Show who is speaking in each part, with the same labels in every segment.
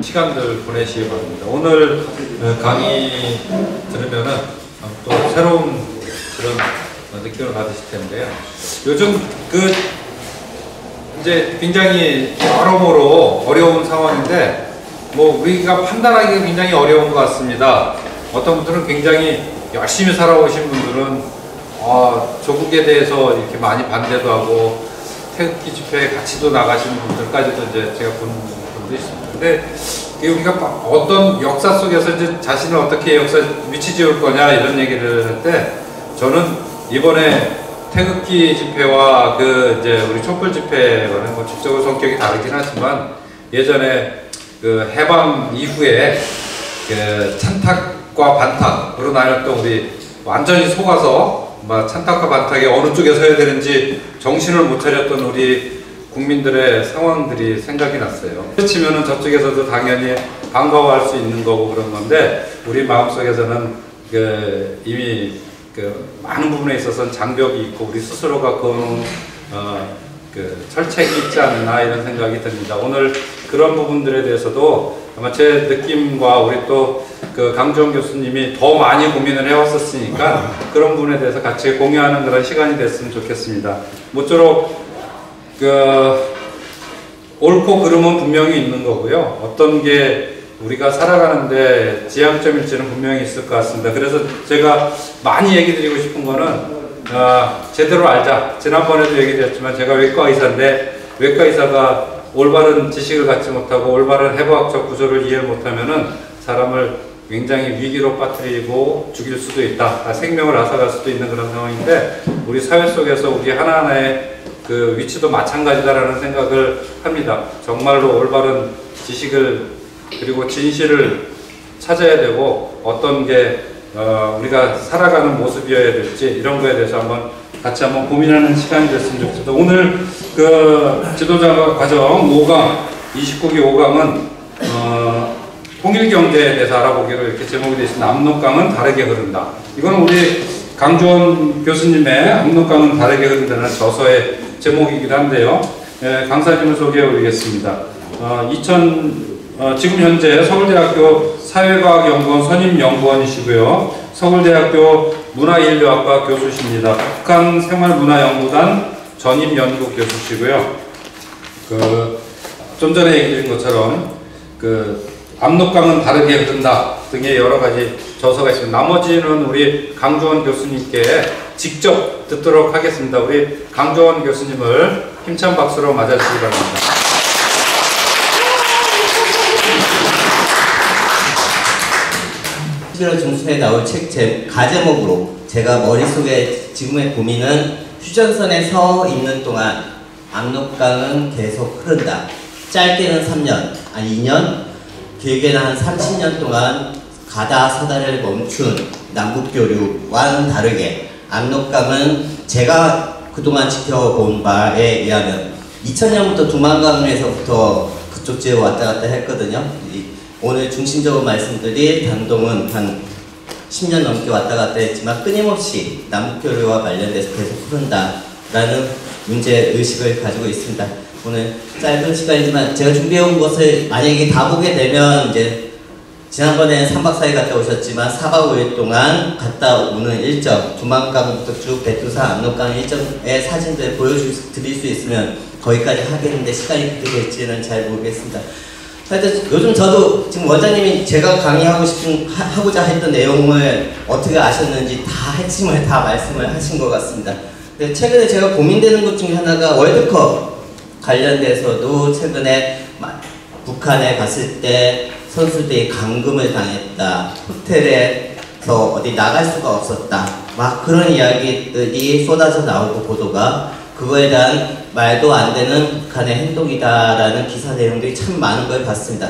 Speaker 1: 시간들 보내시기 바랍니다. 오늘 강의 들으면은 또 새로운 그런 느낌을 받으실 텐데요. 요즘 이제 굉장히 여러모로 어려운 상황인데 뭐 우리가 판단하기가 굉장히 어려운 것 같습니다. 어떤 분들은 굉장히 열심히 살아오신 분들은 조국에 대해서 이렇게 많이 반대도 하고 태극기 집회에 같이도 나가시는 분들까지도 이제 제가 본 분도 있습니다. 근데 우리가 어떤 역사 속에서 이제 자신을 어떻게 역사에 위치 지을 거냐 이런 얘기를 할 때 저는 이번에 태극기 집회와 이제 우리 촛불 집회와는 뭐 질적으로 성격이 다르긴 하지만 예전에 해방 이후에 찬탁과 반탁으로 나뉘었던 우리 완전히 속아서 찬탁과 반탁에 어느 쪽에 서야 되는지 정신을 못 차렸던 우리 국민들의 상황들이 생각이 났어요. 치면은 저쪽에서도 당연히 반가워할 수 있는 거고 그런 건데 우리 마음속에서는 이미 많은 부분에 있어서는 장벽이 있고 우리 스스로가 철책이 있지 않나 이런 생각이 듭니다. 오늘 그런 부분들에 대해서도 아마 제 느낌과 우리 또 강주원 교수님이 더 많이 고민을 해왔었으니까 그런 부분에 대해서 같이 공유하는 그런 시간이 됐으면 좋겠습니다. 모쪼록 옳고 그름은 분명히 있는 거고요. 어떤 게 우리가 살아가는데 지향점일지는 분명히 있을 것 같습니다. 그래서 제가 많이 얘기 드리고 싶은 거는 제대로 알자. 지난번에도 얘기 드렸지만 제가 외과 의사인데 외과 의사가 올바른 지식을 갖지 못하고 올바른 해부학적 구조를 이해를 못하면은 사람을 굉장히 위기로 빠뜨리고 죽일 수도 있다. 생명을 앗아갈 수도 있는 그런 상황인데 우리 사회 속에서 우리 하나하나의 위치도 마찬가지다라는 생각을 합니다. 정말로 올바른 지식을 그리고 진실을 찾아야 되고 어떤 게 우리가 살아가는 모습이어야 될지 이런 거에 대해서 같이 한번 고민하는 시간이 됐으면 좋겠습니다. 오늘 지도자 과정 5강 29기 5강은 통일경제에 대해서 알아보기로 이렇게 제목이 되어 있습니다. 압록강은 다르게 흐른다. 이거는 우리 강주원 교수님의 압록강은 다르게 흐른다는 저서의 제목이기도 한데요. 강사님을 소개해 드리겠습니다. 지금 현재 서울대학교 사회과학연구원 선임연구원이시고요. 서울대학교 문화인류학과 교수십니다. 북한생활문화연구단 전임연구 교수시고요. 좀 전에 얘기 드린 것처럼 압록강은 다르게 흐른다 등의 여러 가지 저서가 있습니다. 나머지는 우리 강주원 교수님께 직접 듣도록 하겠습니다. 우리 강주원 교수님을 힘찬 박수로 맞아주시기 바랍니다.
Speaker 2: 중순에 나올 책 가제목으로 제가 머릿속에 지금의 고민은 휴전선에 서 있는 동안 압록강은 계속 흐른다. 짧게는 3년, 아니 2년, 길게는 한 30년 동안 가다 서다를 멈춘 남북교류와는 다르게 압록강은 제가 그동안 지켜본 바에 의하면 2000년부터 두만강에서부터 그쪽 지에 왔다 갔다 했거든요. 오늘 중심적으로 말씀드릴 단동은 한 10년 넘게 왔다 갔다 했지만 끊임없이 남북교류와 관련돼서 계속 흐른다라는 문제의식을 가지고 있습니다. 오늘 짧은 시간이지만 제가 준비해온 것을 만약에 다 보게 되면 이제 지난번에는 3박 4일 갔다 오셨지만 4박 5일 동안 갔다 오는 일정 두만강부터 쭉 백두산 압록강 일정의 사진들 보여드릴 수 있으면 거기까지 하겠는데 시간이 그렇게 될지는 잘 모르겠습니다. 하여튼 요즘 저도 지금 원장님이 제가 하고자 했던 내용을 어떻게 아셨는지 다 핵심을 다 말씀을 하신 것 같습니다. 근데 최근에 제가 고민되는 것 중에 하나가 월드컵 관련돼서도 최근에 북한에 갔을 때 선수들이 감금을 당했다. 호텔에서 어디 나갈 수가 없었다. 막 그런 이야기들이 쏟아져 나오고 보도가 그거에 대한 말도 안 되는 북한의 행동이다라는 기사 내용들이 참 많은 걸 봤습니다.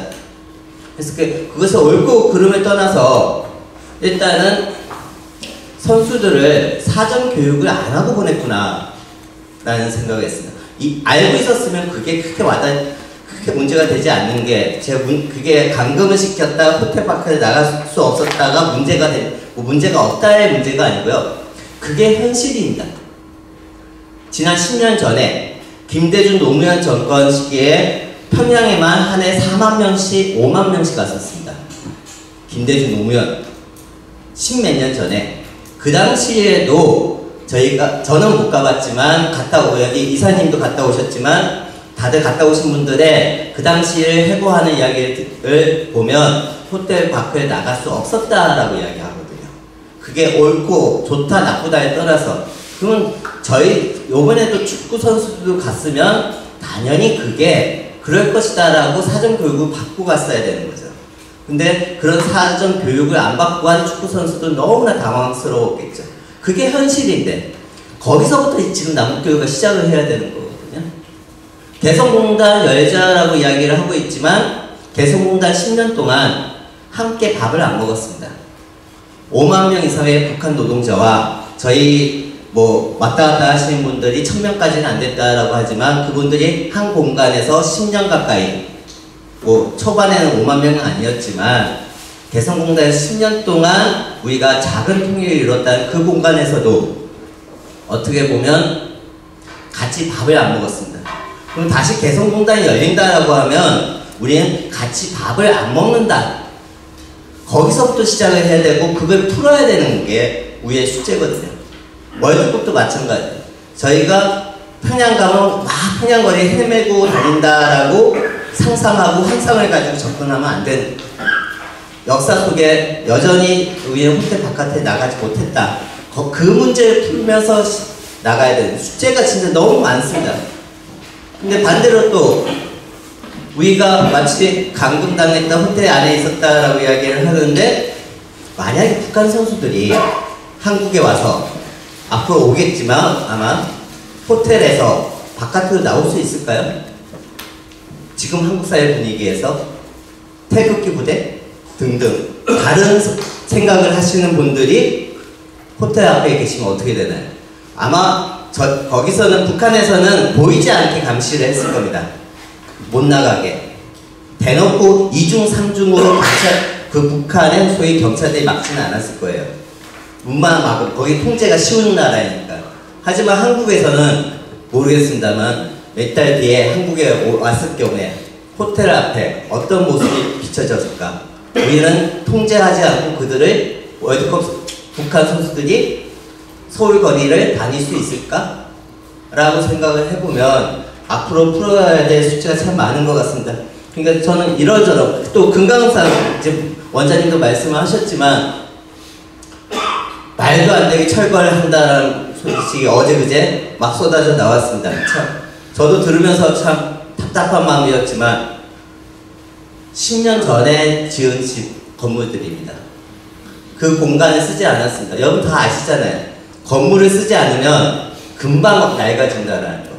Speaker 2: 그래서 그것을 옳고 그름을 떠나서 일단은 선수들을 사전 교육을 안 하고 보냈구나 라는 생각을 했습니다. 알고 있었으면 그게 크게 그렇게 문제가 되지 않는 게 그게 감금을 시켰다 호텔 밖에 나갈 수 없었다가 문제가 없다의 문제가 아니고요. 그게 현실입니다. 지난 10년 전에 김대중 노무현 정권 시기에 평양에만 한 해 4만 명씩 5만 명씩 왔었습니다. 김대중 노무현 10몇 년 전에 그 당시에도 저는 못 가봤지만 여기 이사님도 갔다 오셨지만 다들 갔다 오신 분들의 그 당시를 해고하는 이야기를 보면 호텔 밖에 나갈 수 없었다라고 이야기하거든요. 그게 옳고 좋다 나쁘다에 떠나서 그러면 요번에도 축구 선수들도 갔으면 당연히 그게 그럴 것이다 라고 사전 교육을 받고 갔어야 되는 거죠. 근데 그런 사전 교육을 안 받고 간 축구 선수도 너무나 당황스러웠겠죠. 그게 현실인데 거기서부터 지금 남북교류가 시작을 해야 되는 거거든요. 개성공단 열자라고 이야기를 하고 있지만 개성공단 10년 동안 함께 밥을 안 먹었습니다. 5만 명 이상의 북한 노동자와 저희 왔다 갔다 하시는 분들이 1000명까지는 안 됐다라고 하지만 그분들이 한 공간에서 10년 가까이 초반에는 5만 명은 아니었지만 개성공단에서 10년 동안 우리가 작은 통일을 이뤘다는 그 공간에서도 어떻게 보면 같이 밥을 안 먹었습니다. 그럼 다시 개성공단이 열린다라고 하면 우리는 같이 밥을 안 먹는다. 거기서부터 시작을 해야 되고 그걸 풀어야 되는 게 우리의 숙제거든요. 월드컵도 마찬가지예요. 저희가 평양 가면 막 평양거리에 헤매고 다닌다라고 상상하고 환상을 가지고 접근하면 안 되는 역사 속에 여전히 우리는 호텔 바깥에 나가지 못했다. 그 문제를 풀면서 나가야 되는 숙제가 진짜 너무 많습니다. 근데 반대로 또 우리가 마치 감금당했다 호텔 안에 있었다라고 이야기를 하는데 만약에 북한 선수들이 한국에 와서 앞으로 오겠지만 아마 호텔에서 바깥으로 나올 수 있을까요? 지금 한국 사회 분위기에서 태극기 부대 등등 다른 생각을 하시는 분들이 호텔 앞에 계시면 어떻게 되나요? 아마 거기서는 북한에서는 보이지 않게 감시를 했을 겁니다. 못 나가게 대놓고 2중 3중으로 그 북한의 소위 경찰들이 막지는 않았을 거예요. 문만 막고 거기 통제가 쉬운 나라니까. 하지만 한국에서는 모르겠습니다만 몇 달 뒤에 한국에 왔을 경우에 호텔 앞에 어떤 모습이 비춰졌을까? 우리는 통제하지 않고 그들을 월드컵 북한 선수들이 서울 거리를 다닐 수 있을까? 라고 생각을 해보면 앞으로 풀어야 될 숙제가 참 많은 것 같습니다. 그러니까 저는 이런저런 또 금강산 이제 원장님도 말씀을 하셨지만 말도 안 되게 철거를 한다는 소식이 어제 그제 막 쏟아져 나왔습니다. 참 저도 들으면서 참 답답한 마음이었지만 10년 전에 지은 집 건물들입니다. 그 공간을 쓰지 않았습니다. 여러분 다 아시잖아요. 건물을 쓰지 않으면 금방 낡아진다라는 거.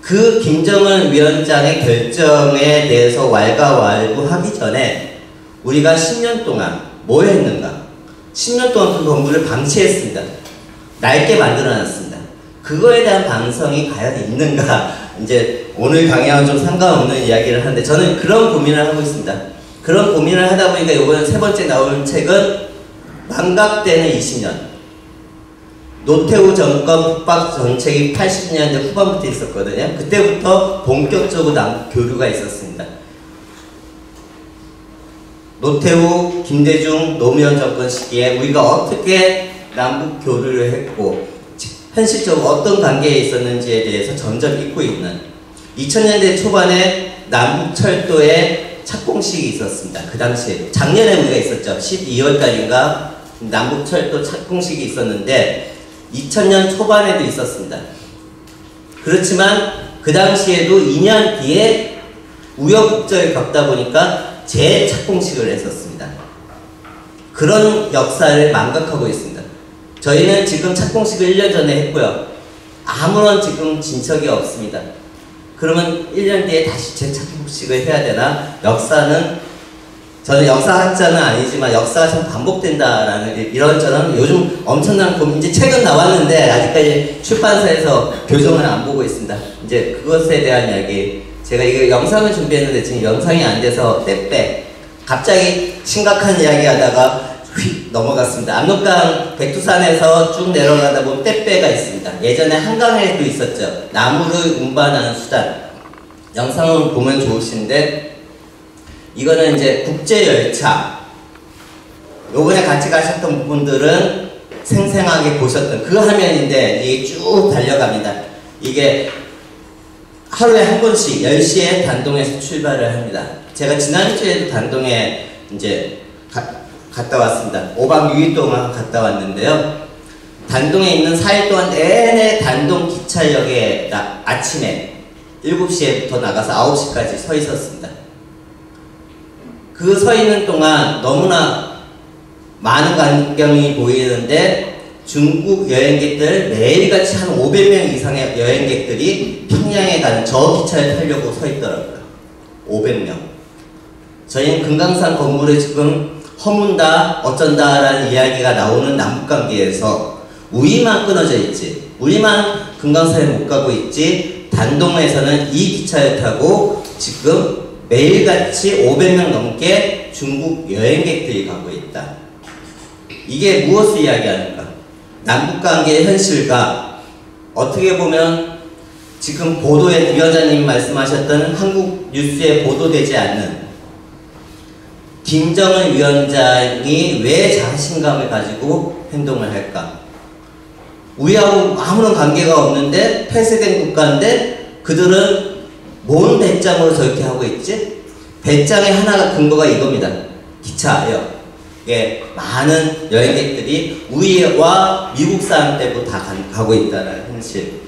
Speaker 2: 그 김정은 위원장의 결정에 대해서 왈가왈부하기 전에 우리가 10년 동안 뭐 했는가? 10년 동안 그 건물을 방치했습니다. 낡게 만들어놨습니다. 그거에 대한 반성이 과연 있는가? 이제 오늘 강의와는 좀 상관없는 이야기를 하는데 저는 그런 고민을 하고 있습니다. 그런 고민을 하다 보니까 이번에 세 번째 나온 책은 망각되는 20년. 노태우 정권 북박 정책이 80년대 후반부터 있었거든요. 그때부터 본격적으로 남북 교류가 있었습니다. 노태우, 김대중, 노무현 정권 시기에 우리가 어떻게 남북 교류를 했고 현실적으로 어떤 관계에 있었는지에 대해서 점점 잊고 있는 2000년대 초반에 남북철도에 착공식이 있었습니다. 그 당시에 작년에 우리가 있었죠. 12월달인가 남북철도 착공식이 있었는데 2000년 초반에도 있었습니다. 그렇지만 그 당시에도 2년 뒤에 우여곡절을 겪다 보니까 재착공식을 했었습니다. 그런 역사를 망각하고 있습니다. 저희는 지금 착공식을 1년 전에 했고요. 아무런 지금 진척이 없습니다. 그러면 1년 뒤에 다시 재착공식을 해야 되나? 저는 역사학자는 아니지만 역사가 참 반복된다라는 이런저런 요즘 엄청난 고민, 이제 책은 나왔는데 아직까지 출판사에서 교정을 안 보고 있습니다. 이제 그것에 대한 이야기 제가 이거 영상을 준비했는데 지금 영상이 안 돼서 떼빼. 갑자기 심각한 이야기 하다가 휙 넘어갔습니다. 압록강 백두산에서 쭉 내려가다 보면 떼빼가 있습니다. 예전에 한강에도 있었죠. 나무를 운반하는 수단. 영상을 보면 좋으신데, 이거는 이제 국제열차. 요번에 같이 가셨던 분들은 생생하게 보셨던 그 화면인데, 이게 쭉 달려갑니다. 이게 하루에 한 번씩 10시에 단동에서 출발을 합니다. 제가 지난주에도 단동에 이제 갔다 왔습니다. 5박 6일 동안 갔다 왔는데요. 단동에 있는 4일 동안 내내 단동 기차역에 아침에 7시에부터 나가서 9시까지 서 있었습니다. 그 서 있는 동안 너무나 많은 광경이 보이는데 중국 여행객들 매일같이 한 500명 이상의 여행객들이 평양에 가는 저 기차를 타려고 서 있더라고요. 500명. 저희는 금강산 건물에 지금 허문다 어쩐다 라는 이야기가 나오는 남북관계에서 우리만 끊어져 있지, 우리만 금강산에 못 가고 있지, 단동에서는 이 기차를 타고 지금 매일같이 500명 넘게 중국 여행객들이 가고 있다. 이게 무엇을 이야기하는가? 남북관계의 현실과 어떻게 보면 지금 보도에 위원장님이 말씀하셨던 한국 뉴스에 보도되지 않는 김정은 위원장이 왜 자신감을 가지고 행동을 할까? 우리하고 아무런 관계가 없는데 폐쇄된 국가인데 그들은 뭔 배짱으로 저렇게 하고 있지? 배짱의 하나가 근거가 이겁니다. 기차요. 예, 많은 여행객들이 우리와 미국 사람 때도 다 가고 있다는 현실.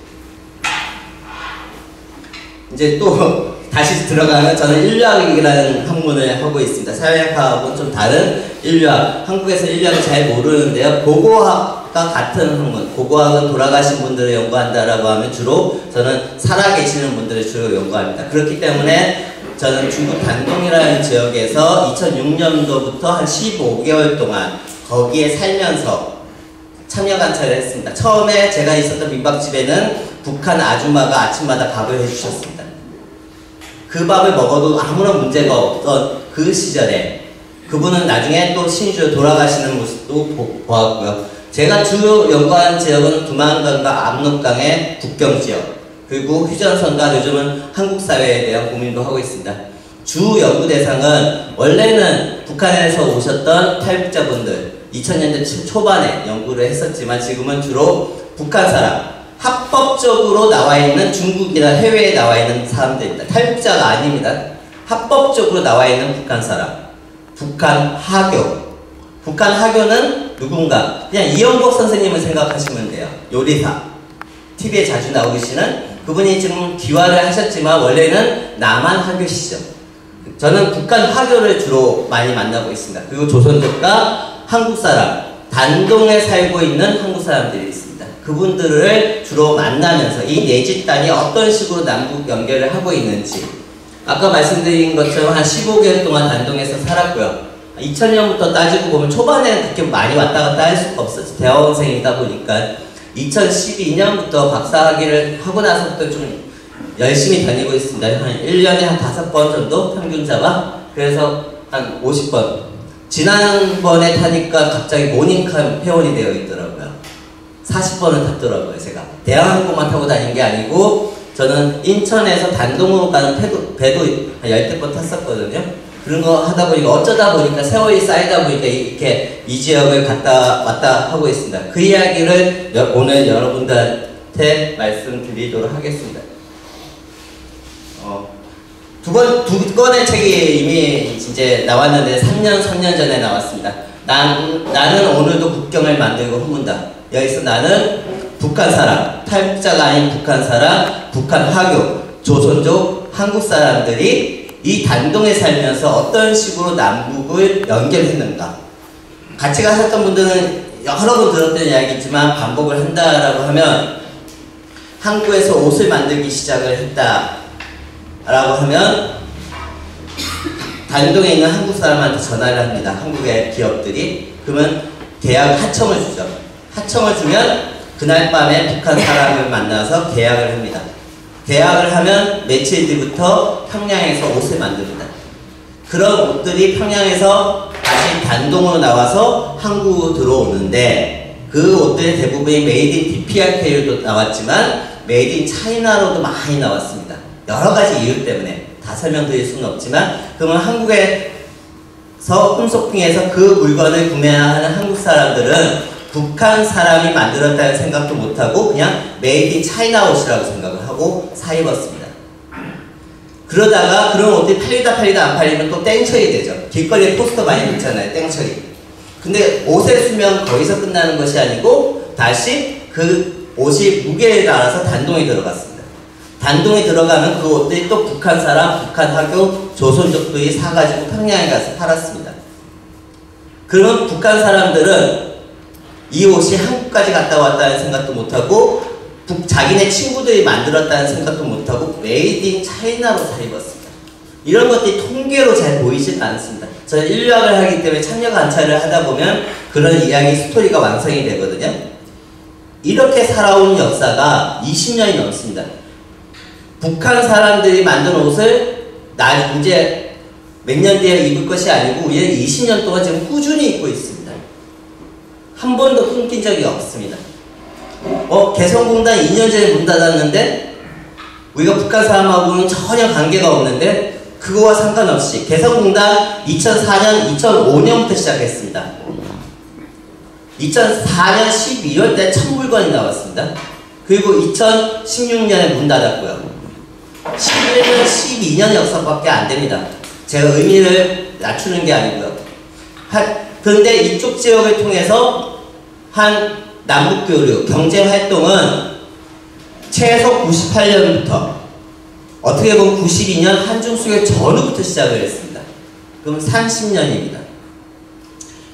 Speaker 2: 이제 또 다시 들어가면 저는 인류학이라는 학문을 하고 있습니다. 사회학하고는 좀 다른 인류학. 한국에서 인류학을 잘 모르는데요. 고고학과 같은 학문. 고고학은 돌아가신 분들을 연구한다라고 하면 주로 저는 살아계시는 분들을 주로 연구합니다. 그렇기 때문에 저는 중국 단동이라는 지역에서 2006년도부터 한 15개월 동안 거기에 살면서 참여 관찰을 했습니다. 처음에 제가 있었던 민박집에는 북한 아줌마가 아침마다 밥을 해주셨습니다. 그 밥을 먹어도 아무런 문제가 없던 그 시절에 그분은 나중에 또 신주로 돌아가시는 모습도 보았고요. 제가 주로 연구한 지역은 두만강과 압록강의 국경 지역, 그리고 휴전선과 요즘은 한국 사회에 대한 고민도 하고 있습니다. 주 연구 대상은 원래는 북한에서 오셨던 탈북자분들, 2000년대 초반에 연구를 했었지만 지금은 주로 북한 사람, 합법적으로 나와 있는 중국이나 해외에 나와 있는 사람들입니다. 탈북자가 아닙니다. 합법적으로 나와 있는 북한 사람, 북한 하교. 북한 하교는 누군가? 그냥 이영복 선생님을 생각하시면 돼요. 요리사. TV에 자주 나오시는 그분이 지금 귀화를 하셨지만 원래는 남한 하교시죠. 저는 북한 하교를 주로 많이 만나고 있습니다. 그리고 조선족과 한국 사람, 단동에 살고 있는 한국 사람들이 있습니다. 그분들을 주로 만나면서 이 네 집단이 어떤 식으로 남북 연결을 하고 있는지, 아까 말씀드린 것처럼 한 15개월 동안 단동에서 살았고요. 2000년부터 따지고 보면 초반에는 그렇게 많이 왔다 갔다 할 수가 없었죠. 대학원생이다 보니까 2012년부터 박사학위를 하고 나서부터 좀 열심히 다니고 있습니다. 한 1년에 한 5번 정도 평균 잡아. 그래서 한 50번. 지난번에 타니까 갑자기 모닝카 회원이 되어 있더라고요. 40번을 탔더라고요, 제가. 대한항공만 타고 다닌 게 아니고 저는 인천에서 단동으로 가는 배도 한 10대 번 탔었거든요. 그런 거 하다 보니까 어쩌다 보니까 세월이 쌓이다 보니까 이렇게 이 지역을 갔다 왔다 하고 있습니다. 그 이야기를 오늘 여러분들한테 말씀드리도록 하겠습니다. 두 건의 책이 이미 이제 나왔는데 3년 전에 나왔습니다. 나는 오늘도 국경을 만들고 허문다. 여기서 나는 북한 사람, 탈북자가 아닌 북한 사람, 북한 하교, 조선족, 한국 사람들이 이 단동에 살면서 어떤 식으로 남북을 연결했는가. 같이 가셨던 분들은 여러 번 들었던 이야기지만 반복을 한다라고 하면 한국에서 옷을 만들기 시작을 했다라고 하면 단동에 있는 한국 사람한테 전화를 합니다. 한국의 기업들이. 그러면 계약 하청을 주죠. 하청을 주면 그날 밤에 북한 사람을 만나서 계약을 합니다. 계약을 하면 며칠 뒤부터 평양에서 옷을 만듭니다. 그런 옷들이 평양에서 다시 단동으로 나와서 한국으로 들어오는데 그 옷들의 대부분이 메이드 인 DPRK로도 나왔지만 메이드 인 차이나로도 많이 나왔습니다. 여러 가지 이유 때문에 다 설명드릴 수는 없지만 그러면 한국에서 홈쇼핑에서 그 물건을 구매하는 한국 사람들은 북한 사람이 만들었다는 생각도 못하고 그냥 메이드 인 차이나 옷이라고 생각을 하고 사 입었습니다. 그러다가 그런 옷들이 팔리다 안 팔리면 또 땡처리 되죠. 길거리에 포스터 많이 붙잖아요. 땡처리. 근데 옷의 수명 거기서 끝나는 것이 아니고 다시 그 옷이 무게에 따라서 단동에 들어갔습니다. 단동에 들어가면 그 옷들이 또 북한 사람, 북한 학교, 조선족들이 사가지고 평양에 가서 팔았습니다. 그러면 북한 사람들은 이 옷이 한국까지 갔다 왔다는 생각도 못하고 자기네 친구들이 만들었다는 생각도 못하고 메이드 인 차이나로 사 입었습니다. 이런 것들이 통계로 잘 보이진 않습니다. 저는 인류학을 하기 때문에 참여 관찰을 하다 보면 그런 이야기 스토리가 완성이 되거든요. 이렇게 살아온 역사가 20년이 넘습니다. 북한 사람들이 만든 옷을 이제 몇 년 뒤에 입을 것이 아니고 우리는 20년 동안 지금 꾸준히 입고 있습니다. 한 번도 끊긴 적이 없습니다. 개성공단 2년 전에 문 닫았는데 우리가 북한 사람하고는 전혀 관계가 없는데 그거와 상관없이 개성공단 2004년, 2005년부터 시작했습니다. 2004년 12월 때 첫 물건이 나왔습니다. 그리고 2016년에 문 닫았고요. 11년, 12년 역사밖에 안 됩니다. 제가 의미를 낮추는 게 아니고요. 그런데 이쪽 지역을 통해서 한 남북교류, 경제활동은 최소 98년부터 어떻게 보면 92년 한중수교 전후부터 시작을 했습니다. 그럼 30년입니다.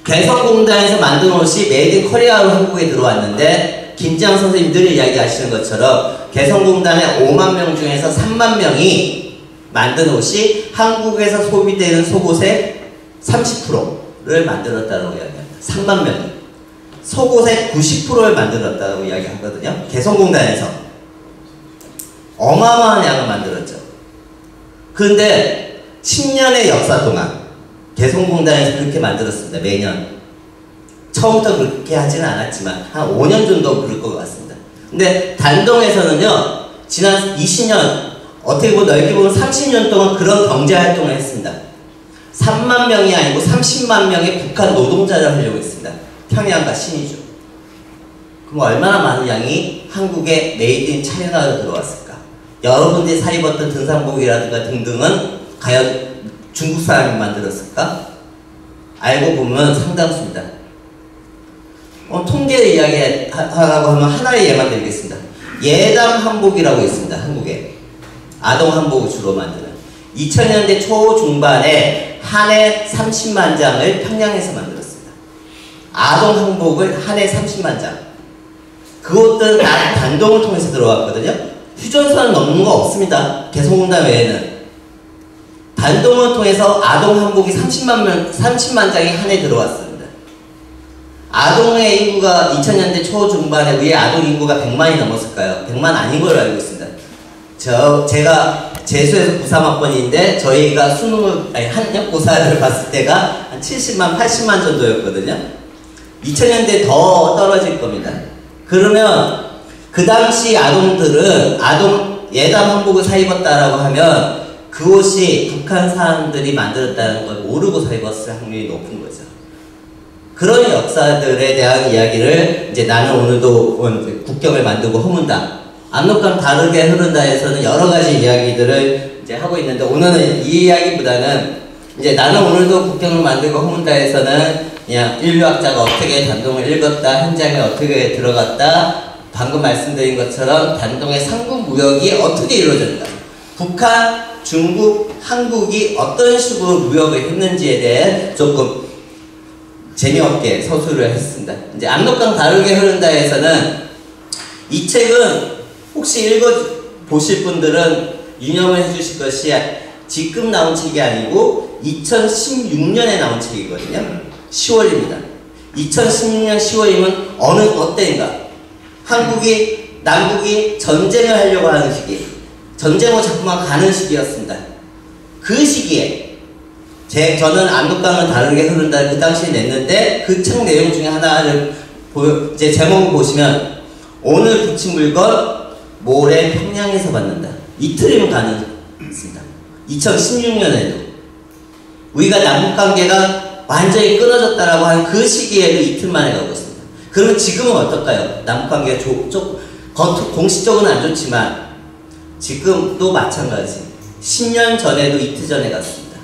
Speaker 2: 개성공단에서 만든 옷이 메이드 인 코리아로 한국에 들어왔는데 김지영 선생님 늘 이야기하시는 것처럼 개성공단의 5만 명 중에서 3만 명이 만든 옷이 한국에서 소비되는 속옷의 30%를 만들었다고 이야기합니다. 3만 명이. 속옷의 90%를 만들었다고 이야기하거든요. 개성공단에서. 어마어마한 양을 만들었죠. 그런데 10년의 역사 동안 개성공단에서 그렇게 만들었습니다. 매년. 처음부터 그렇게 하지는 않았지만 한 5년 정도 그럴 것 같습니다. 근데 단동에서는요. 지난 20년 어떻게 보면 넓게 보면 30년 동안 그런 경제활동을 했습니다. 3만 명이 아니고 30만 명의 북한 노동자를 하려고 했습니다. 평양과 신의주. 그럼 얼마나 많은 양이 한국의 메이드 인 차이나로 들어왔을까? 여러분들이 사 입었던 등산복이라든가 등등은 과연 중국 사람이 만들었을까? 알고 보면 상당수입니다. 통계를 이야기하라고 하면 하나의 예만 드리겠습니다. 예당 한복이라고 있습니다. 한국에. 아동 한복을 주로 만드는. 2000년대 초중반에 한 해 30만 장을 평양에서 만들었습니다. 아동 한복을 한 해 30만 장. 그것도 다 단동을 통해서 들어왔거든요. 휴전선은 넘는 거 없습니다. 개성공단 외에는. 단동을 통해서 아동 한복이 30만 장이 한 해 들어왔습니다. 아동의 인구가 2000년대 초중반에 우리의 아동 인구가 100만이 넘었을까요? 100만 아닌 걸로 알고 있습니다. 제가 재수에서 93학번인데 저희가 학력고사를 봤을 때가 한 70만, 80만 정도였거든요. 2000년대 더 떨어질 겁니다. 그러면 그 당시 아동들은 예당 한복을 사 입었다라고 하면 그 옷이 북한 사람들이 만들었다는 걸 모르고 사 입었을 확률이 높은 거죠. 그런 역사들에 대한 이야기를 이제 나는 오늘도 국경을 만들고 허문다. 압록강 다르게 흐른다에서는 여러 가지 이야기들을 이제 하고 있는데 오늘은 이 이야기보다는 이제 나는 오늘도 국경을 만들고 허문다에서는 그냥 인류학자가 어떻게 단동을 읽었다, 현장에 어떻게 들어갔다, 방금 말씀드린 것처럼 단동의 상국 무역이 어떻게 이루어졌다. 북한, 중국, 한국이 어떤 식으로 무역을 했는지에 대해 조금 재미없게 서술을 했습니다. 이제 압록강 다르게 흐른다에서는 이 책은 혹시 읽어보실 분들은 유념을 해주실 것이 지금 나온 책이 아니고 2016년에 나온 책이거든요. 10월입니다. 2016년 10월이면 어때인가? 남북이 전쟁을 하려고 하는 시기. 전쟁으로 자꾸만 가는 시기였습니다. 그 시기에 저는 압록강은 다르게 흐른다 그 당시에 냈는데 그 책 내용 중에 하나를 이제 제목을 보시면 오늘 붙인 물건 모레 평양에서 받는다. 이틀이면 가능했습니다. 2016년에도 우리가 남북관계가 완전히 끊어졌다라고 한 그 시기에도 이틀 만에 가고 있습니다. 그럼 지금은 어떨까요? 남북관계가 공식적으로는 안 좋지만 지금도 마찬가지. 10년 전에도 이틀 전에 갔습니다.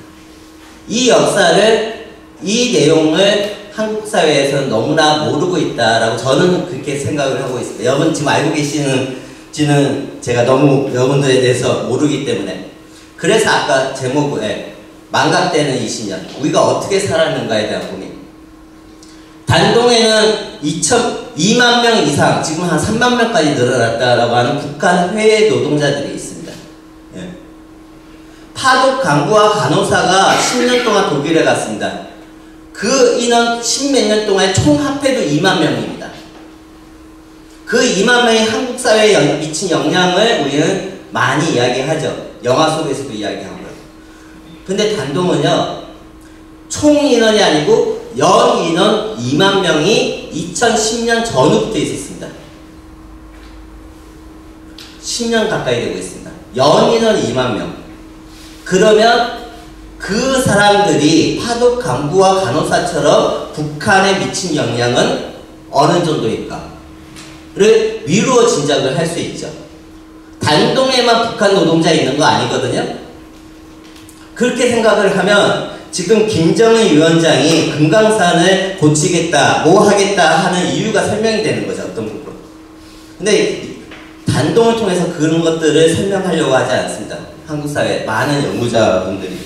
Speaker 2: 이 역사를, 이 내용을 한국 사회에서는 너무나 모르고 있다라고 저는 그렇게 생각을 하고 있습니다. 여러분 지금 알고 계시는지는 제가 너무 여러분들에 대해서 모르기 때문에. 그래서 아까 제목에 망각되는 20년, 우리가 어떻게 살았는가에 대한 고민. 단동에는 2만 명 이상, 지금 한 3만 명까지 늘어났다라고 하는 북한 해외 노동자들이 있습니다. 예. 파독 간부와 간호사가 10년 동안 독일에 갔습니다. 그 인원 10몇 년 동안 총 합해도 2만 명입니다. 그 2만 명이 한국 사회에 미친 영향을 우리는 많이 이야기하죠. 영화 속에서도 이야기하고요. 근데 단동은요, 총 인원이 아니고 연 인원 2만 명이 2010년 전후부터 있었습니다. 10년 가까이 되고 있습니다. 연 인원 2만 명. 그러면 그 사람들이 파독 간부와 간호사처럼 북한에 미친 영향은 어느 정도일까를 미루어 짐작을 할 수 있죠. 단동에만 북한 노동자 있는 거 아니거든요. 그렇게 생각을 하면 지금 김정은 위원장이 금강산을 고치겠다, 뭐 하겠다 하는 이유가 설명이 되는 거죠. 어떤 부분. 근데 단동을 통해서 그런 것들을 설명하려고 하지 않습니다. 한국 사회 많은 연구자분들이.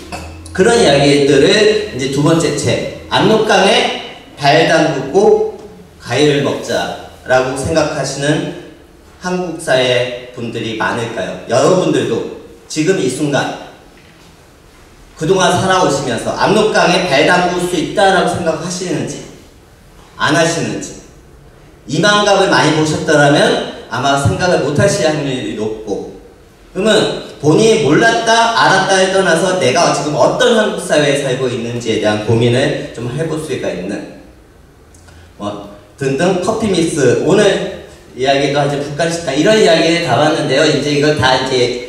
Speaker 2: 그런 이야기들을 이제 두 번째 책, 압록강에 발 담그고 과일을 먹자라고 생각하시는 한국 사회 분들이 많을까요? 여러분들도 지금 이 순간 그동안 살아오시면서 압록강에 발 담글 수 있다라고 생각하시는지 안 하시는지, 이만갑을 많이 보셨더라면 아마 생각을 못 하실 확률이 높고, 그러면 본인이 몰랐다 알았다를 떠나서 내가 지금 어떤 한국 사회에 살고 있는지에 대한 고민을 좀 해볼 수가 있는 등등. 커피미스 오늘 이야기도 하죠. 북한 식당 이런 이야기를 다 봤는데요. 이제 이거 다 이제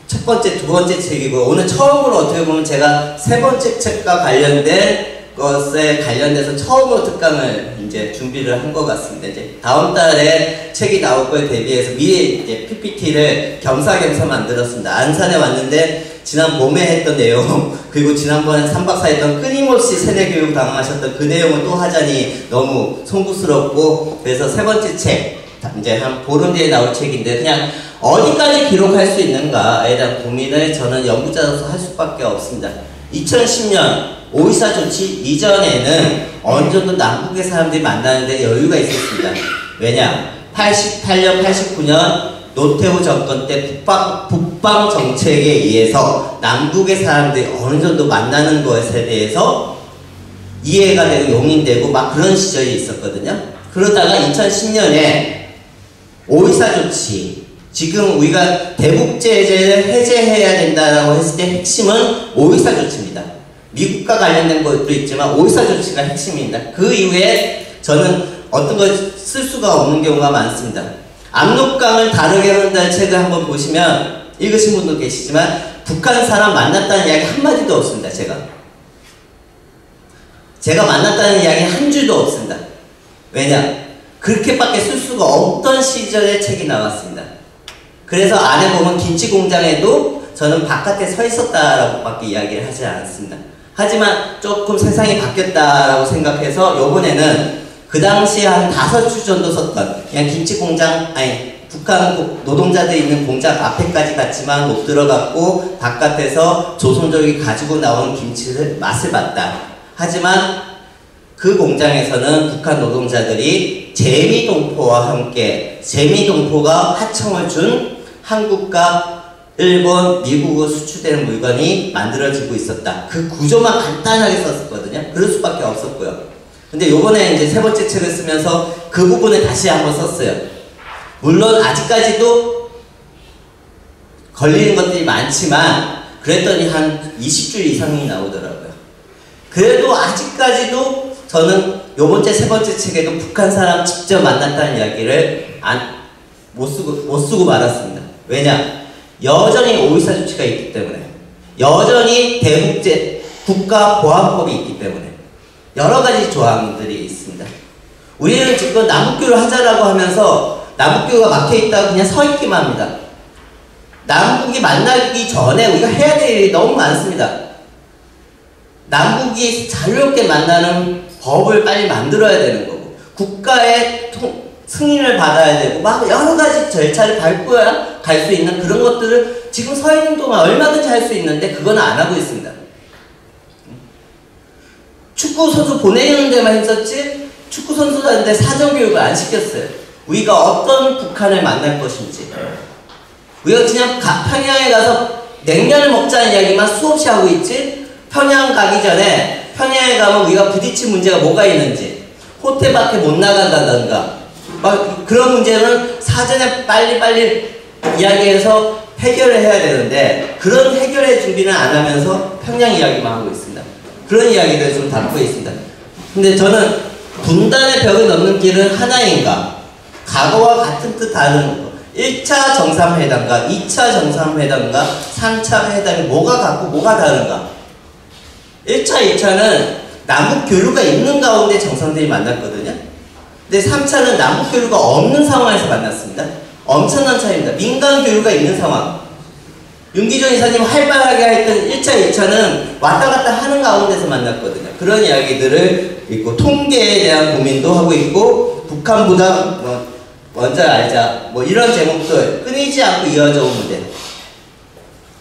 Speaker 2: 첫 번째, 두 번째 책이고, 오늘 처음으로 어떻게 보면 제가 세 번째 책과 관련된 것에 관련돼서 처음으로 특강을 이제 준비를 한 것 같습니다. 이제 다음 달에 책이 나올 거에 대비해서 미리 이제 PPT를 겸사겸사 만들었습니다. 안산에 왔는데 지난 봄에 했던 내용, 그리고 지난번에 3박 4일 했던 끊임없이 세뇌교육 당하셨던 그 내용을 또 하자니 너무 송구스럽고, 그래서 세 번째 책, 이제 한 보름 뒤에 나올 책인데 그냥 어디까지 기록할 수 있는가에 대한 고민을 저는 연구자로서 할 수밖에 없습니다. 2010년 5.24 조치 이전에는 어느 정도 남북의 사람들이 만나는데 여유가 있었습니다. 왜냐? 88년, 89년 노태우 정권 때 북방 정책에 의해서 남북의 사람들이 어느 정도 만나는 것에 대해서 이해가 되고 용인되고 막 그런 시절이 있었거든요. 그러다가 2010년에 5.24 조치, 지금 우리가 대북제재를 해제해야 된다라고 했을 때 핵심은 5.24 조치입니다. 미국과 관련된 것도 있지만 5.24 조치가 핵심입니다. 그 이후에 저는 어떤 걸 쓸 수가 없는 경우가 많습니다. 압록강을 다르게 흐른다는 책을 한번 보시면 읽으신 분도 계시지만 북한 사람 만났다는 이야기 한마디도 없습니다. 제가 만났다는 이야기 한 줄도 없습니다. 왜냐? 그렇게밖에 쓸 수가 없던 시절에 책이 나왔습니다. 그래서 안에 보면 김치 공장에도 저는 바깥에 서 있었다라고 밖에 이야기를 하지 않았습니다. 하지만 조금 세상이 바뀌었다라고 생각해서 요번에는 그 당시에 한 5주 정도 썼던 그냥 김치 공장, 북한 노동자들이 있는 공장 앞에까지 갔지만 못 들어갔고 바깥에서 조선족이 가지고 나온 김치를 맛을 봤다. 하지만 그 공장에서는 북한 노동자들이 재미동포와 함께, 재미동포가 하청을 준 한국과 일본, 미국으로 수출되는 물건이 만들어지고 있었다. 그 구조만 간단하게 썼었거든요. 그럴 수밖에 없었고요. 근데 요번에 이제 세 번째 책을 쓰면서 그 부분을 다시 한번 썼어요. 물론 아직까지도 걸리는 것들이 많지만 그랬더니 한 20줄 이상이 나오더라고요. 그래도 아직까지도 저는 요번째 세 번째 책에도 북한 사람 직접 만났다는 이야기를 못 쓰고 말았습니다. 왜냐? 여전히 오이사 조치가 있기 때문에, 여전히 대국제 국가보안법이 있기 때문에 여러 가지 조항들이 있습니다. 우리는 지금 남북교를 하자라고 하면서 남북교가 막혀있다고 그냥 서 있기만 합니다. 남북이 만나기 전에 우리가 해야 될 일이 너무 많습니다. 남북이 자유롭게 만나는 법을 빨리 만들어야 되는 거고, 국가의 승인을 받아야 되고, 막 여러 가지 절차를 밟고야 갈 수 있는 그런 것들을 지금 서 있는 동안 얼마든지 할 수 있는데 그건 안 하고 있습니다. 축구 선수 보내는 데만 했었지 축구 선수들한테 사전교육을 안 시켰어요. 우리가 어떤 북한을 만날 것인지, 우리가 그냥 평양에 가서 냉면을 먹자는 이야기만 수없이 하고 있지, 평양 가기 전에 평양에 가면 우리가 부딪힌 문제가 뭐가 있는지, 호텔 밖에 못 나간다던가 막 그런 문제는 사전에 빨리빨리 이야기해서 해결을 해야 되는데 그런 해결의 준비는 안 하면서 평양 이야기만 하고 있습니다. 그런 이야기를 좀 담고 있습니다. 근데 저는 분단의 벽을 넘는 길은 하나인가? 과거와 같은 뜻 다른 거. 1차 정상회담과 2차 정상회담과 3차 회담이 뭐가 같고 뭐가 다른가? 1차, 2차는 남북 교류가 있는 가운데 정상들이 만났거든요. 근데 3차는 남북 교류가 없는 상황에서 만났습니다. 엄청난 차이입니다. 민간 교류가 있는 상황. 윤기정 이사님 활발하게 했던 1차, 2차는 왔다 갔다 하는 가운데서 만났거든요. 그런 이야기들을 있고, 통계에 대한 고민도 하고 있고, 북한보다 먼저 알자, 이런 제목들 끊이지 않고 이어져 온 문제.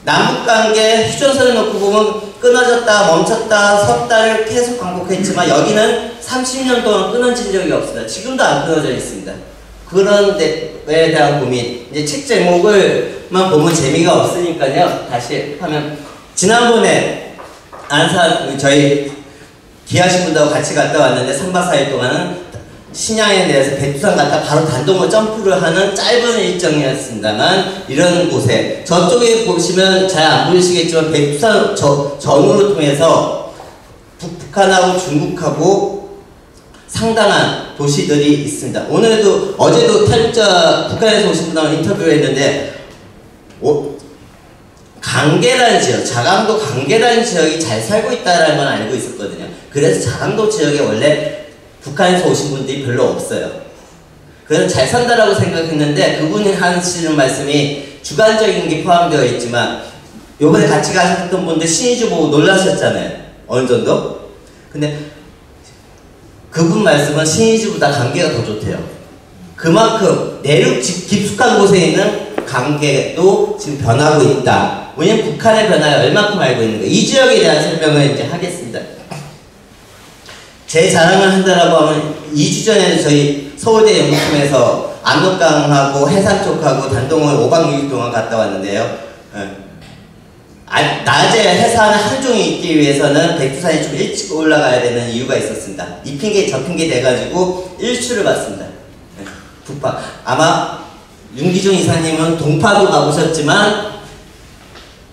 Speaker 2: 남북관계 휴전선을 놓고 보면 끊어졌다, 멈췄다, 섰다를 계속 반복했지만 여기는 30년 동안 끊어진 적이 없습니다. 지금도 안 끊어져 있습니다. 그런 데에 대한 고민. 이제 책 제목을만 보면 재미가 없으니까요. 다시 하면, 지난번에 안산 저희 기하신 분들하고 같이 갔다 왔는데 3박 4일 동안은 신양에 대해서 백두산 갔다 바로 단동으로 점프를 하는 짧은 일정이었습니다만, 이런 곳에 저쪽에 보시면 잘 안 보이시겠지만 백두산 전후를 통해서 북한하고 중국하고 상당한 도시들이 있습니다. 오늘도 어제도 탈북자 북한에서 오신 분하고 인터뷰를 했는데 강계라는 지역, 자강도 강계라는 지역이 잘 살고 있다는 건 알고 있었거든요. 그래서 자강도 지역에 원래 북한에서 오신 분들이 별로 없어요. 그래서 잘 산다라고 생각했는데 그분이 하시는 말씀이 주관적인 게 포함되어 있지만, 요번에 같이 가셨던 분들 신의주 보고 놀라셨잖아요. 어느 정도? 근데 그분 말씀은 신의주보다 관계가 더 좋대요. 그만큼 내륙 깊숙한 곳에 있는 관계도 지금 변하고 있다. 왜냐면 북한의 변화에 얼마큼 알고 있는가. 이 지역에 대한 설명을 이제 하겠습니다. 제 자랑을 한다라고 하면 2주 전에 저희 서울대 연구팀에서 압록강하고 해상 쪽하고 단동을 5박 6일 동안 갔다 왔는데요. 낮에 해상을 하루 종일 있기 위해서는 백두산이 좀 일찍 올라가야 되는 이유가 있었습니다. 이 핑계 저 핑계 돼가지고 일출을 봤습니다. 북파. 아마 윤기종 이사님은 동파도 가보셨지만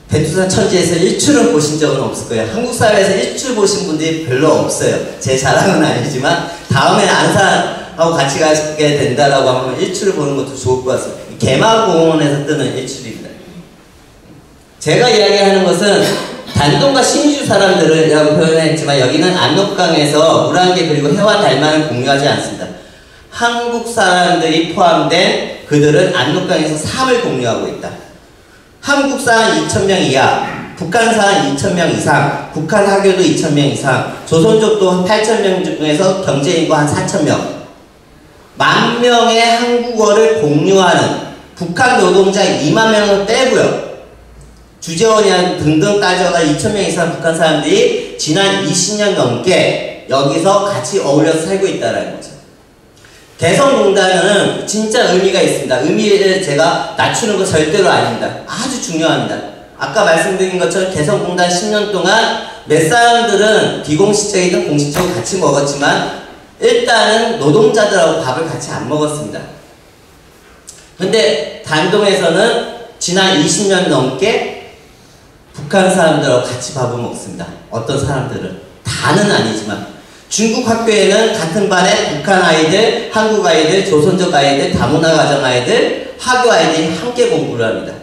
Speaker 2: 백두산 천지에서 일출을 보신 적은 없을 거예요. 한국 사회에서 일출 보신 분들이 별로 없어요. 제 자랑은 아니지만 다음에 안산하고 같이 가게 된다라고 하면 일출을 보는 것도 좋을 것 같습니다. 개마공원에서 뜨는 일출입니다. 제가 이야기하는 것은 단동과 신주 사람들이라고 표현했지만 여기는 압록강에서 물안개 그리고 해와 달만을 공유하지 않습니다. 한국 사람들이 포함된 그들은 압록강에서 삶을 공유하고 있다. 한국 사람 2,000명 이하, 북한 사람 2,000명 이상, 북한 하교도 2,000명 이상, 조선족도 8,000명 중에서 경제인구 한 4,000명. 10,000명의 한국어를 공유하는 북한 노동자 2만 명을 빼고요. 주재원이나 등등 따져가 2,000명 이상 북한 사람들이 지난 20년 넘게 여기서 같이 어울려서 살고 있다는 거죠. 개성공단은 진짜 의미가 있습니다. 의미를 제가 낮추는 거 절대로 아닙니다. 아주 중요합니다. 아까 말씀드린 것처럼 개성공단 10년 동안 몇 사람들은 비공식적이든 공식적으로 같이 먹었지만 일단은 노동자들하고 밥을 같이 안 먹었습니다. 근데 단동에서는 지난 20년 넘게 북한 사람들하고 같이 밥을 먹습니다. 어떤 사람들은. 다는 아니지만. 중국 학교에는 같은 반에 북한 아이들, 한국 아이들, 조선족 아이들, 다문화 가정 아이들, 하교 아이들이 함께 공부를 합니다.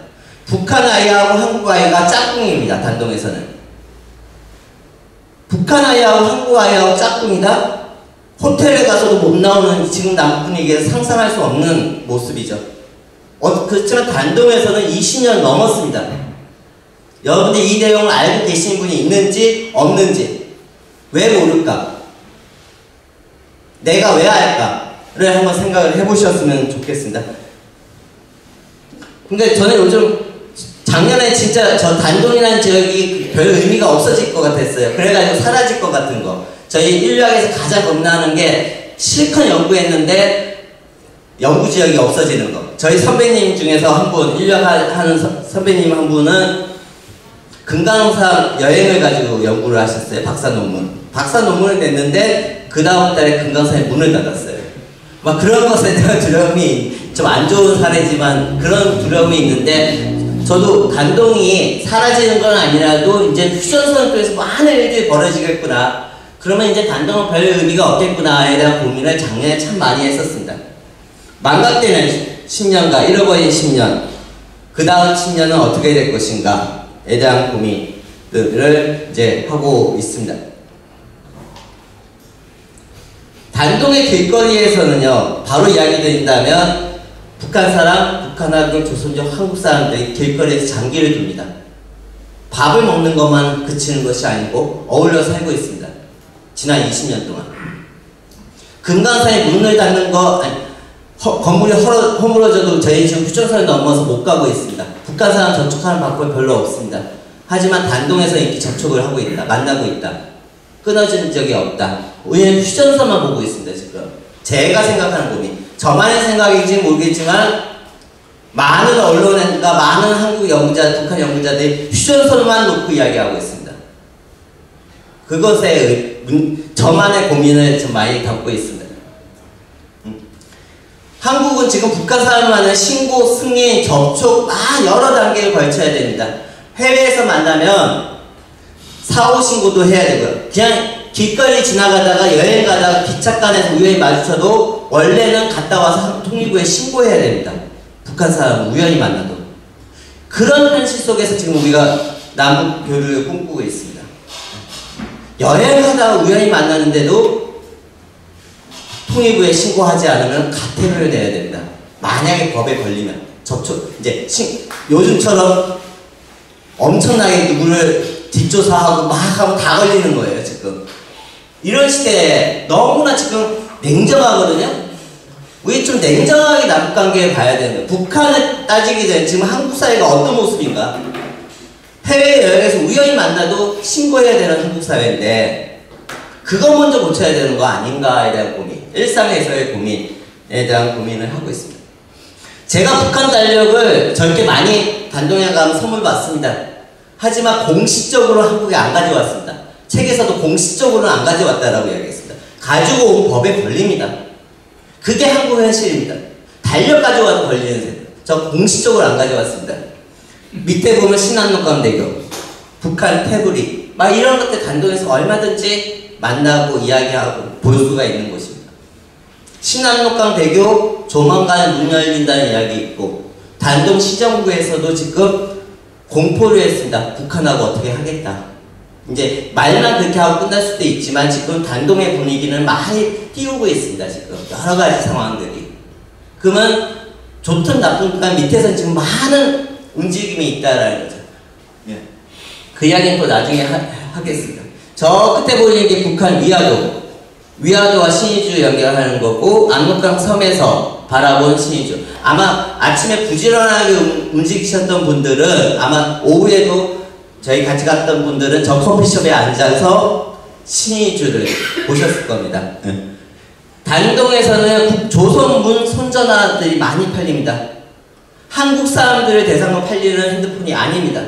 Speaker 2: 북한 아이하고 한국 아이가 짝꿍입니다. 단동에서는. 북한 아이하고 한국 아이하고 짝꿍이다? 호텔에 가서도 못 나오는 지금 남북 분위기에서 상상할 수 없는 모습이죠. 그렇지만 단동에서는 20년 넘었습니다. 여러분들 이 내용을 알고 계시는 분이 있는지 없는지 왜 모를까? 내가 왜 알까를 한번 생각을 해보셨으면 좋겠습니다. 근데 저는 요즘 작년에 진짜 저 단동이라는 지역이 별 의미가 없어질 것 같았어요. 그래가지고 사라질 것 같은 거. 저희 인류학에서 가장 겁나는 게 실컷 연구했는데 연구 지역이 없어지는 거. 저희 선배님 중에서 한 분, 인류학하는 선배님 한 분은 금강산 여행을 가지고 연구를 하셨어요. 박사 논문. 박사 논문을 냈는데 그 다음 달에 금강산에 문을 닫았어요. 막 그런 것에 대한 두려움이 좀 안 좋은 사례지만 그런 두려움이 있는데 저도 단동이 사라지는 건 아니라도 이제 휴전선을 통해서 많은 일들이 벌어지겠구나. 그러면 이제 단동은 별 의미가 없겠구나에 대한 고민을 작년에 참 많이 했었습니다. 망각되는 10년과 잃어버린 10년, 그 다음 10년은 어떻게 될 것인가에 대한 고민들을 이제 하고 있습니다. 단동의 길거리에서는요, 바로 이야기 드린다면 북한 사람, 북한하고 조선족 한국 사람들이 길거리에서 장기를 둡니다. 밥을 먹는 것만 그치는 것이 아니고 어울려 살고 있습니다. 지난 20년 동안. 금강산에 문을 닫는 거, 건물이 허물어져도 저희 지금 휴전선을 넘어서 못 가고 있습니다. 북한 사람 접촉하는 방법이 별로 없습니다. 하지만 단동에서 이렇게 접촉을 하고 있다. 만나고 있다. 끊어진 적이 없다. 우리는 휴전선만 보고 있습니다. 지금. 제가 생각하는 고민. 저만의 생각인지 모르겠지만 많은 언론과 많은 한국 연구자, 북한 연구자들이 휴전선만 놓고 이야기하고 있습니다. 그것에 저만의 고민을 좀 많이 담고 있습니다. 한국은 지금 북한 사람만의 신고, 승인, 접촉 여러 단계를 걸쳐야 됩니다. 해외에서 만나면 사후 신고도 해야 되고요. 그냥 길거리 지나가다가 여행 가다가 기찻간에서 우연히 마주쳐도 원래는 갔다 와서 통일부에 신고해야 됩니다. 북한 사람 우연히 만나도. 그런 현실 속에서 지금 우리가 남북 교류를 꿈꾸고 있습니다. 여행하다가 우연히 만나는데도 통일부에 신고하지 않으면 가태료를 내야 됩니다. 만약에 법에 걸리면 접촉 이제 요즘처럼 엄청나게 누구를 뒷조사하고 막 하고 다 걸리는 거예요. 지금 이런 시대에 너무나 지금 냉정하거든요. 우리 좀 냉정하게 남북관계를 봐야 되는 거예요. 북한을 따지기 전에 지금 한국 사회가 어떤 모습인가? 해외여행에서 우연히 만나도 신고해야 되는 한국 사회인데 그거 먼저 고쳐야 되는 거 아닌가에 대한 고민, 일상에서의 고민에 대한 고민을 하고 있습니다. 제가 북한 달력을 저렇게 많이 단동에 가면 선물 받습니다. 하지만 공식적으로 한국에 안 가져왔습니다. 책에서도 공식적으로는 안 가져왔다라고 이야기했습니다. 가지고 온 법에 걸립니다. 그게 한국 현실입니다. 달력 가져와도 걸리는 세대. 저 공식적으로 안 가져왔습니다. 밑에 보면 신안록강대교, 북한 태블릿 막 이런 것들 단동에서 얼마든지 만나고 이야기하고 볼 수가 있는 곳입니다. 신안록강대교 조만간 문 열린다는 이야기 있고 단동 시정구에서도 지금 공포를 했습니다. 북한하고 어떻게 하겠다. 이제 말만 그렇게 하고 끝날 수도 있지만 지금 단동의 분위기는 많이 띄우고 있습니다. 지금 여러 가지 상황들이. 그러면 좋든 나쁘든 밑에서 지금 많은 움직임이 있다라는 거죠. 예. 그 이야기는 또 나중에 하겠습니다. 저 끝에 보이는 게 북한 위화도와 신의주 연결하는 거고 압록강 섬에서 바라본 신의주. 아마 아침에 부지런하게 움직이셨던 분들은 아마 오후에도 저희 같이 갔던 분들은 저 커피숍에 앉아서 신의주를 보셨을 겁니다. 단동에서는 조선문 손전화들이 많이 팔립니다. 한국 사람들을 대상으로 팔리는 핸드폰이 아닙니다.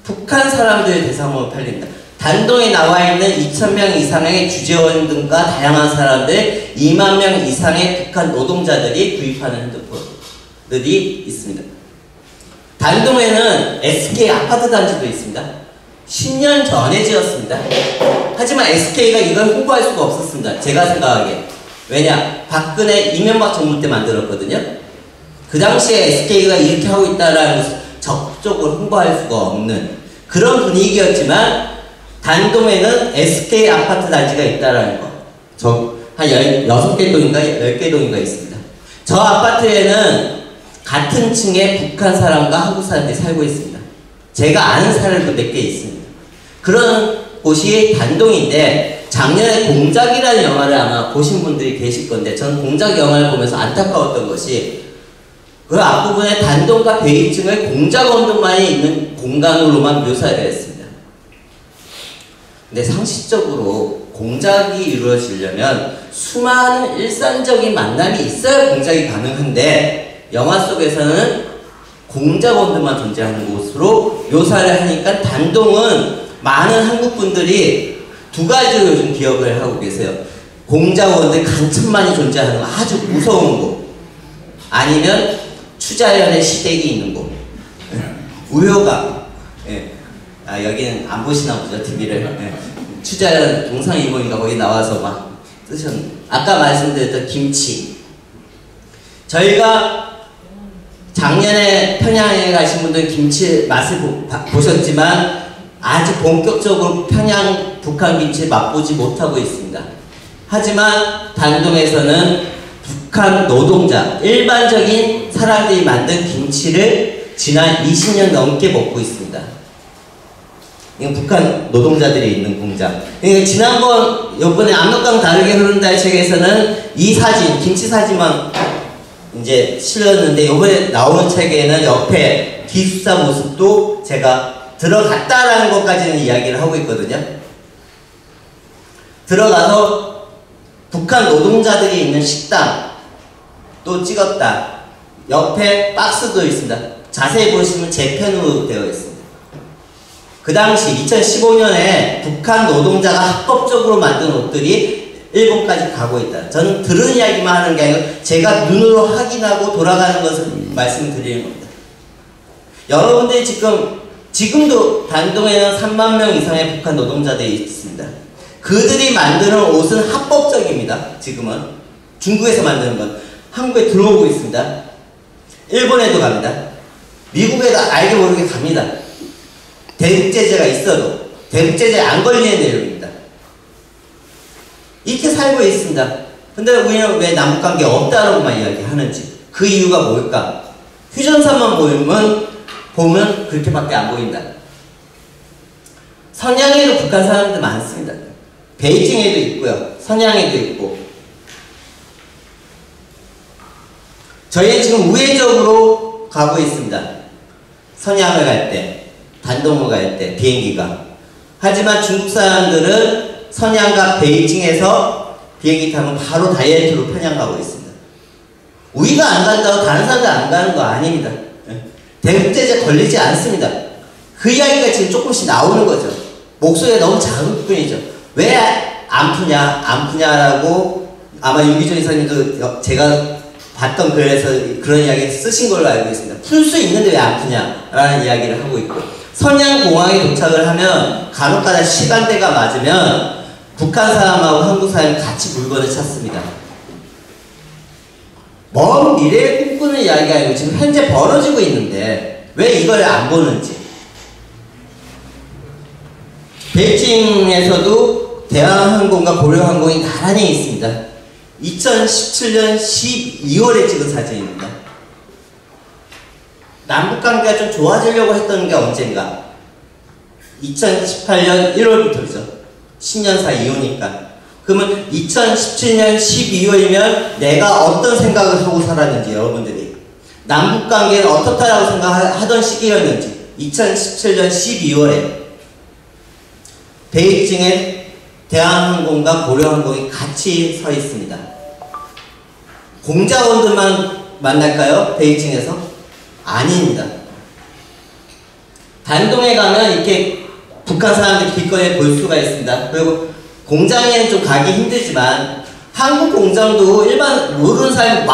Speaker 2: 북한 사람들을 대상으로 팔립니다. 단동에 나와 있는 2,000명 이상의 주재원 등과 다양한 사람들, 2만 명 이상의 북한 노동자들이 구입하는 핸드폰들이 있습니다. 단동에는 SK 아파트 단지도 있습니다. 10년 전에 지었습니다. 하지만 SK가 이걸 홍보할 수가 없었습니다. 제가 생각하기에. 왜냐? 박근혜, 이명박 정부 때 만들었거든요. 그 당시에 SK가 이렇게 하고 있다라는 것을 적극적으로 홍보할 수가 없는 그런 분위기였지만 단동에는 SK 아파트 단지가 있다라는 거. 한 6개 동인가 10개 동인가 있습니다. 저 아파트에는 같은 층에 북한 사람과 한국 사람들이 살고 있습니다. 제가 아는 사람도 몇 개 있습니다. 그런 곳이 단동인데 작년에 공작이라는 영화를 아마 보신 분들이 계실 건데 저는 공작 영화를 보면서 안타까웠던 것이 그 앞부분에 단동과 베이층을 공작 원동만이 있는 공간으로만 묘사를 했습니다. 근데 상식적으로 공작이 이루어지려면 수많은 일상적인 만남이 있어야 공작이 가능한데 영화 속에서는 공작 원동만 존재하는 곳으로 묘사를 하니까 단동은 많은 한국 분들이 두 가지로 요즘 기억을 하고 계세요. 공작원들 간첩만이 존재하는 아주 무서운 곳, 아니면 추자연의 시댁이 있는 곳. 우효가, 예. 여기는 안 보시나 보죠, TV를. 예. 추자연 동상이모인가 거기 나와서 막 쓰셨는데, 아까 말씀드렸던 김치. 저희가 작년에 평양에 가신 분들은 김치 맛을 보셨지만 아직 본격적으로 평양 북한 김치를 맛보지 못하고 있습니다. 하지만 단동에서는 북한 노동자, 일반적인 사람들이 만든 김치를 지난 20년 넘게 먹고 있습니다. 이건 북한 노동자들이 있는 공장. 그러니까 지난번, 요번에 압록강 다르게 흐른다의 책에서는 이 사진, 김치 사진만 이제 실렸는데 요번에 나오는 책에는 옆에 기숙사 모습도 제가 들어갔다라는 것까지는 이야기를 하고 있거든요. 들어가서 북한 노동자들이 있는 식당도 찍었다. 옆에 박스도 있습니다. 자세히 보시면 제 편으로 되어 있습니다. 그 당시 2015년에 북한 노동자가 합법적으로 만든 옷들이 일본까지 가고 있다. 저는 들은 이야기만 하는 게 아니고 제가 눈으로 확인하고 돌아가는 것을 말씀드리는 겁니다. 여러분들이 지금도 단동에는 3만 명 이상의 북한 노동자들이 있습니다. 그들이 만드는 옷은 합법적입니다. 지금은 중국에서 만드는 건 한국에 들어오고 있습니다. 일본에도 갑니다. 미국에도 알게 모르게 갑니다. 대북 제재가 있어도 대북 제재에 안 걸리는 내용입니다. 이렇게 살고 있습니다. 근데 우리는 왜 남북관계 없다라고만 이야기하는지, 그 이유가 뭘까? 휴전선만 보면 그렇게밖에 안 보인다. 선양에도 북한 사람들 많습니다. 베이징에도 있고요. 선양에도 있고. 저희는 지금 우회적으로 가고 있습니다. 선양을 갈 때, 단동을 갈 때, 비행기가. 하지만 중국 사람들은 선양과 베이징에서 비행기 타면 바로 다이렉트로 평양 가고 있습니다. 우리가 안 간다고 다른 사람들 안 가는 거 아닙니다. 대북제재 걸리지 않습니다. 그 이야기가 지금 조금씩 나오는 거죠. 목소리가 너무 작은 뿐이죠. 왜 안 푸냐, 안 푸냐라고 아마 윤기준 이사님도 제가 봤던 글에서 그런 이야기 쓰신 걸로 알고 있습니다. 풀 수 있는데 왜 안 푸냐라는 이야기를 하고 있고, 선양공항에 도착을 하면 간혹가다 시간대가 맞으면 북한 사람하고 한국 사람이 같이 물건을 찾습니다. 먼 미래에 꿈꾸는 이야기가 아니고 지금 현재 벌어지고 있는데 왜 이걸 안 보는지. 베이징에서도 대한항공과 고려항공이 나란히 있습니다. 2017년 12월에 찍은 사진입니다. 남북관계가 좀 좋아지려고 했던 게 언젠가? 2018년 1월부터죠. 10년사 이후니까. 그러면 2017년 12월이면 내가 어떤 생각을 하고 살았는지, 여러분들이 남북관계를 어떻다라고 생각하던 시기였는지, 2017년 12월에 베이징에 대한항공과 고려항공이 같이 서 있습니다. 공작원들만 만날까요? 베이징에서? 아닙니다. 단동에 가면 이렇게 북한 사람들 길거리에 볼 수가 있습니다. 그리고 공장에는 좀 가기 힘들지만 한국 공장도 일반 모르는 사람이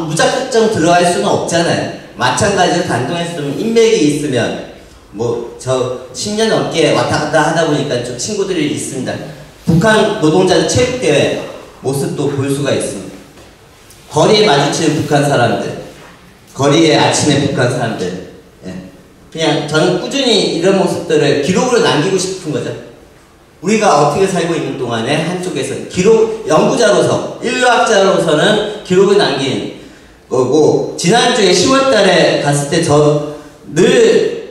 Speaker 2: 무작정 들어갈 수는 없잖아요. 마찬가지로 단동에서 좀 인맥이 있으면 뭐 저 10년 넘게 왔다 갔다 하다 보니까 좀 친구들이 있습니다. 북한 노동자 체육대회 모습도 볼 수가 있습니다. 거리에 마주치는 북한 사람들, 거리에 아침에 북한 사람들, 예. 그냥 저는 꾸준히 이런 모습들을 기록으로 남기고 싶은 거죠. 우리가 어떻게 살고 있는 동안에 한쪽에서 연구자로서, 인류학자로서는 기록을 남긴 거고, 지난주에 10월달에 갔을 때 저 늘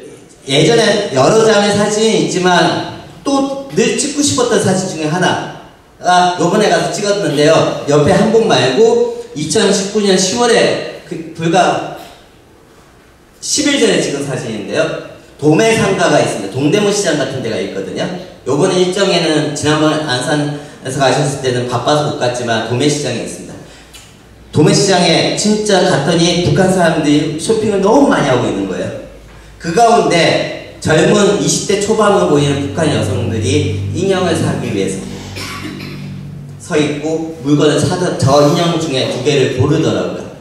Speaker 2: 예전에 여러 장의 사진이 있지만 또 늘 찍고 싶었던 사진 중에 하나가 요번에 가서 찍었는데요. 옆에 한복 말고 2019년 10월에 불과 10일 전에 찍은 사진인데요. 도매상가가 있습니다. 동대문 시장 같은 데가 있거든요. 요번에 일정에는 지난번 안산에서 가셨을 때는 바빠서 못 갔지만 도매시장에 있습니다. 도매시장에 진짜 갔더니 북한 사람들이 쇼핑을 너무 많이 하고 있는 거예요. 그 가운데 젊은 20대 초반으로 보이는 북한 여성들이 인형을 사기 위해서 서 있고 물건을 사던 저 인형 중에 2개를 고르더라고요.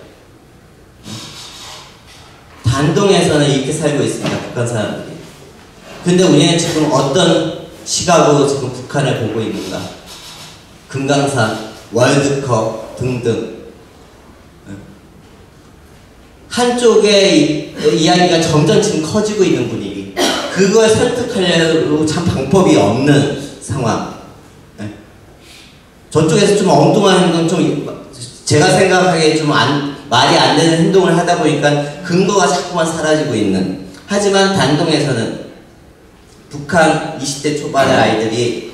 Speaker 2: 단동에서는 이렇게 살고 있습니다. 북한 사람들이. 근데 우리는 지금 어떤 시각으로 지금 북한을 보고 있는가? 금강산, 월드컵 등등. 한쪽의 이야기가 점점 지금 커지고 있는 분위기. 그걸 설득하려고 참 방법이 없는 상황. 저쪽에서 좀 엉뚱한 행동, 좀 제가 생각하기에 좀 말이 안 되는 행동을 하다 보니까 근거가 자꾸만 사라지고 있는. 하지만 단동에서는 북한 20대 초반의 아이들이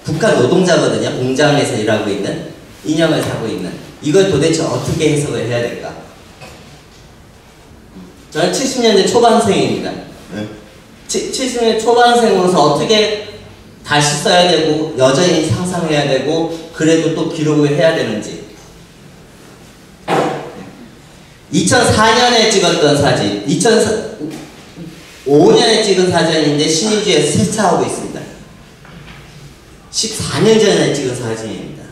Speaker 2: 북한 노동자거든요. 공장에서 일하고 있는 인형을 사고 있는. 이걸 도대체 어떻게 해석을 해야 될까? 저는 70년대 초반생입니다. 70년대 초반생으로서 어떻게 다시 써야 되고 여전히 상상해야 되고 그래도 또 기록을 해야 되는지. 2004년에 찍었던 사진, 2005년에 찍은 사진인데 신의주에서 세차하고 있습니다. 14년 전에 찍은 사진입니다.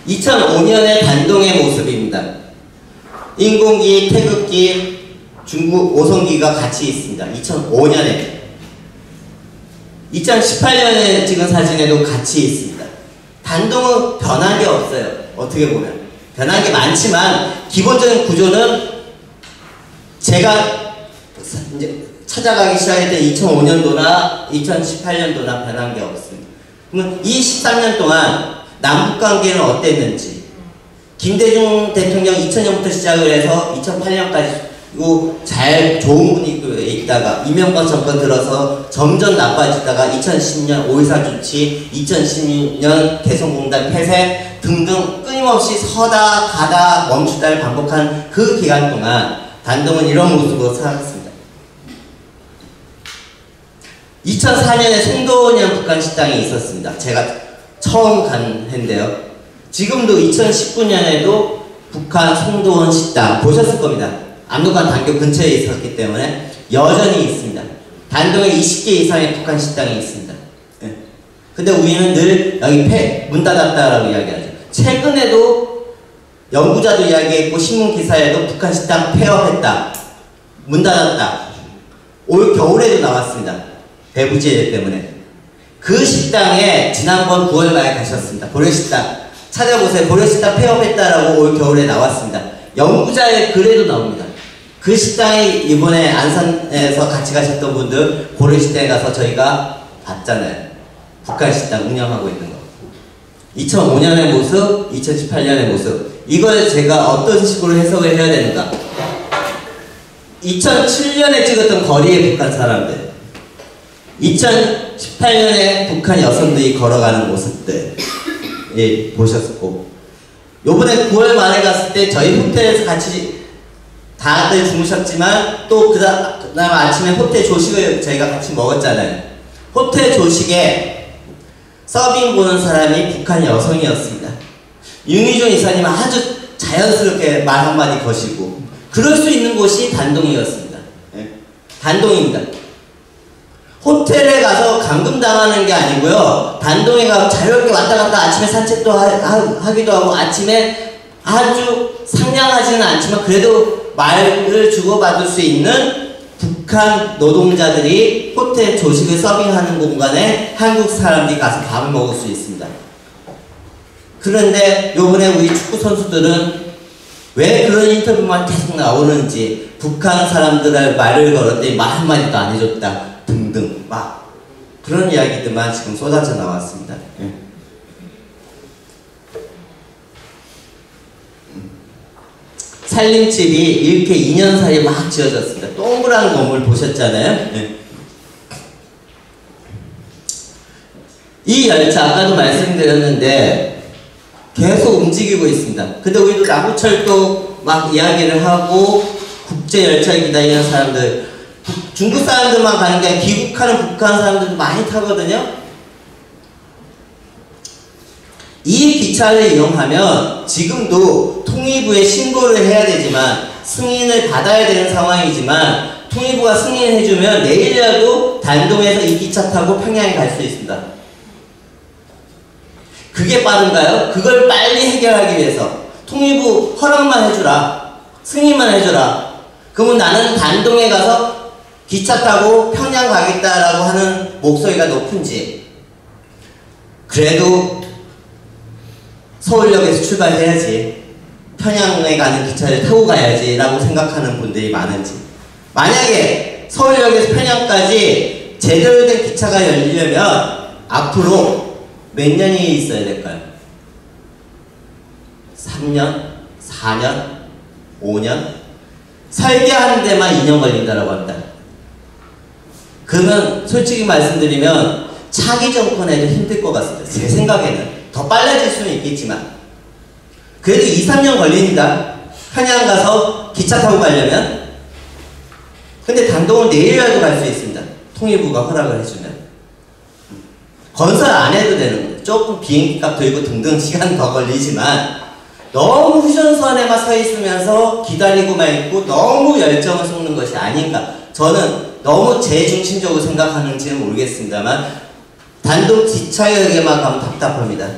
Speaker 2: 2005년에 단동의 모습입니다. 인공기, 태극기, 중국 오성기가 같이 있습니다. 2005년에. 2018년에 찍은 사진에도 같이 있습니다. 단동은 변한 게 없어요. 어떻게 보면. 변한 게 많지만 기본적인 구조는 제가 이제 찾아가기 시작했던 2005년도나 2018년도나 변한 게 없습니다. 그러면 이 13년 동안 남북관계는 어땠는지, 김대중 대통령 2000년부터 시작을 해서 2008년까지 잘 좋은 분위기에 있다가 이명박 정권 들어서 점점 나빠지다가 2010년 5.18 조치, 2016년 개성공단 폐쇄 등등 끊임없이 서다 가다 멈추다를 반복한 그 기간 동안 단동은 이런 모습으로 살았습니다. 2004년에 송도년 북한 식당이 있었습니다. 제가 처음 간 해인데요. 지금도 2019년에도 북한 송도원 식당 보셨을 겁니다. 압록강 단교 근처에 있었기 때문에 여전히 있습니다. 단동에 20개 이상의 북한 식당이 있습니다. 네. 근데 우리는 늘 여기 문 닫았다라고 이야기하죠. 최근에도 연구자도 이야기했고 신문 기사에도 북한 식당 폐업했다, 문 닫았다. 올 겨울에도 나왔습니다. 배부제 때문에. 그 식당에 지난번 9월 말에 가셨습니다. 고려식당 찾아보세요. 고려식당 폐업했다라고 올 겨울에 나왔습니다. 연구자의 글에도 나옵니다. 그 식당에 이번에 안산에서 같이 가셨던 분들 고려식당에 가서 저희가 봤잖아요. 북한 식당 운영하고 있는 거. 2005년의 모습, 2018년의 모습. 이걸 제가 어떤 식으로 해석을 해야 되는가? 2007년에 찍었던 거리의 북한 사람들, 2018년에 북한 여성들이 걸어가는 모습들 보셨고, 요번에 9월 말에 갔을 때 저희 호텔에서 같이 다들 주무셨지만 또 그다음 아침에 호텔 조식을 저희가 같이 먹었잖아요. 호텔 조식에 서빙 보는 사람이 북한 여성이었습니다. 윤희준 이사님 아주 자연스럽게 말 한마디 거시고, 그럴 수 있는 곳이 단동이었습니다. 단동입니다. 호텔에 가서 감금당하는 게 아니고요. 단동에 가서 자유롭게 왔다 갔다 아침에 산책도 하기도 하고 아침에 아주 상냥하지는 않지만 그래도 말을 주고받을 수 있는 북한 노동자들이 호텔 조식을 서빙하는 공간에 한국 사람들이 가서 밥을 먹을 수 있습니다. 그런데 요번에 우리 축구 선수들은 왜 그런 인터뷰만 계속 나오는지, 북한 사람들의 말을 걸었더니 말 한마디도 안 해줬다 등등 막 그런 이야기들만 지금 쏟아져 나왔습니다. 살림집이 이렇게 2년 사이에 막 지어졌습니다. 동그란 건물 보셨잖아요. 이 열차 아까도 말씀드렸는데 계속 움직이고 있습니다. 근데 우리도 남부철도 막 이야기를 하고 국제열차에 기다리는 사람들, 중국 사람들만 가는 게 아니라 귀국하는 북한 사람들도 많이 타거든요. 이 기차를 이용하면 지금도 통일부에 신고를 해야 되지만 승인을 받아야 되는 상황이지만 통일부가 승인해주면 내일이라도 단동에서 이 기차 타고 평양에 갈 수 있습니다. 그게 빠른가요? 그걸 빨리 해결하기 위해서 통일부 허락만 해주라, 승인만 해주라. 그러면 나는 단동에 가서 기차 타고 평양 가겠다라고 하는 목소리가 높은지, 그래도 서울역에서 출발해야지, 평양에 가는 기차를 타고 가야지 라고 생각하는 분들이 많은지, 만약에 서울역에서 평양까지 제대로 된 기차가 열리려면 앞으로 몇 년이 있어야 될까요? 3년? 4년? 5년? 설계하는 데만 2년 걸린다라고 합니다. 그러면 솔직히 말씀드리면 차기 정권에도 힘들 것 같습니다. 제 생각에는 더 빨라질 수는 있겠지만 그래도 2, 3년 걸립니다. 평양 가서 기차 타고 가려면. 근데 단동은 내일이라도 갈 수 있습니다. 통일부가 허락을 해주면. 건설 안 해도 되는 거예요. 조금 비행기 값 들고 등등 시간 더 걸리지만 너무 휴전선에만 서 있으면서 기다리고만 있고 너무 열정을 쏟는 것이 아닌가. 저는 너무 제중심적으로 생각하는지는 모르겠습니다만 단독 기차역에만 가면 답답합니다.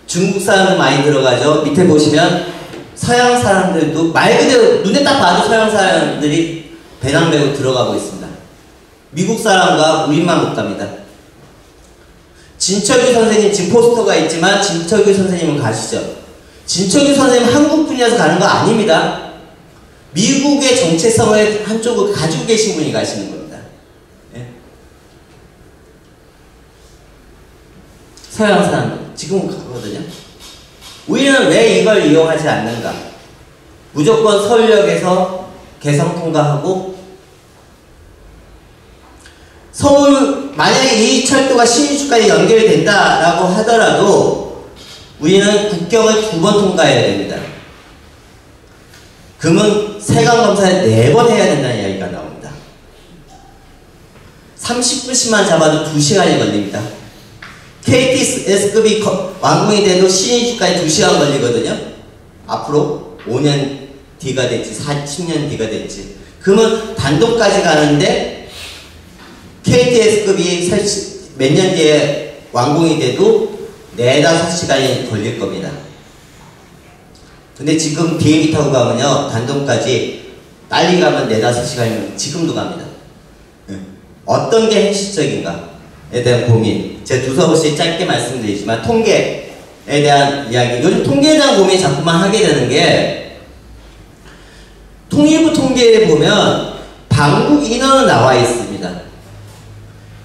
Speaker 2: 중국 사람들 많이 들어가죠. 밑에 보시면 서양 사람들도 말 그대로 눈에 딱 봐도 서양 사람들이 배낭 메고 들어가고 있습니다. 미국 사람과 우리만 못 갑니다. 진철규 선생님, 지금 포스터가 있지만 진철규 선생님은 가시죠. 진철규 선생님은 한국 분이라서 가는 거 아닙니다. 미국의 정체성을 한쪽으로 가지고 계신 분이 가시는 겁니다. 예? 서양 사람들 지금은 가거든요. 우리는 왜 이걸 이용하지 않는가? 무조건 서울역에서 개성 통과하고 서울, 만약에 이 철도가 신의주까지 연결된다라고 하더라도 우리는 국경을 2번 통과해야 됩니다. 그러면 세관검사를 4번 해야 된다는 이야기가 나옵니다. 30분씩만 잡아도 2시간이 걸립니다. KTS급이 완공이 돼도 신의주까지 2시간 걸리거든요. 앞으로 5년 뒤가 될지 10년 뒤가 될지. 그러면 단독까지 가는데 KTS급이 몇 년 뒤에 완공이 돼도 4-5시간이 걸릴 겁니다. 근데 지금 비행기 타고 가면요, 단동까지 빨리 가면 4-5시간이면 지금도 갑니다. 어떤 게 현실적인가에 대한 고민. 제가 두서없이 짧게 말씀드리지만 통계에 대한 이야기. 요즘 통계에 대한 고민 자꾸만 하게 되는 게 통일부 통계에 보면 방북 인원은 나와 있습니다.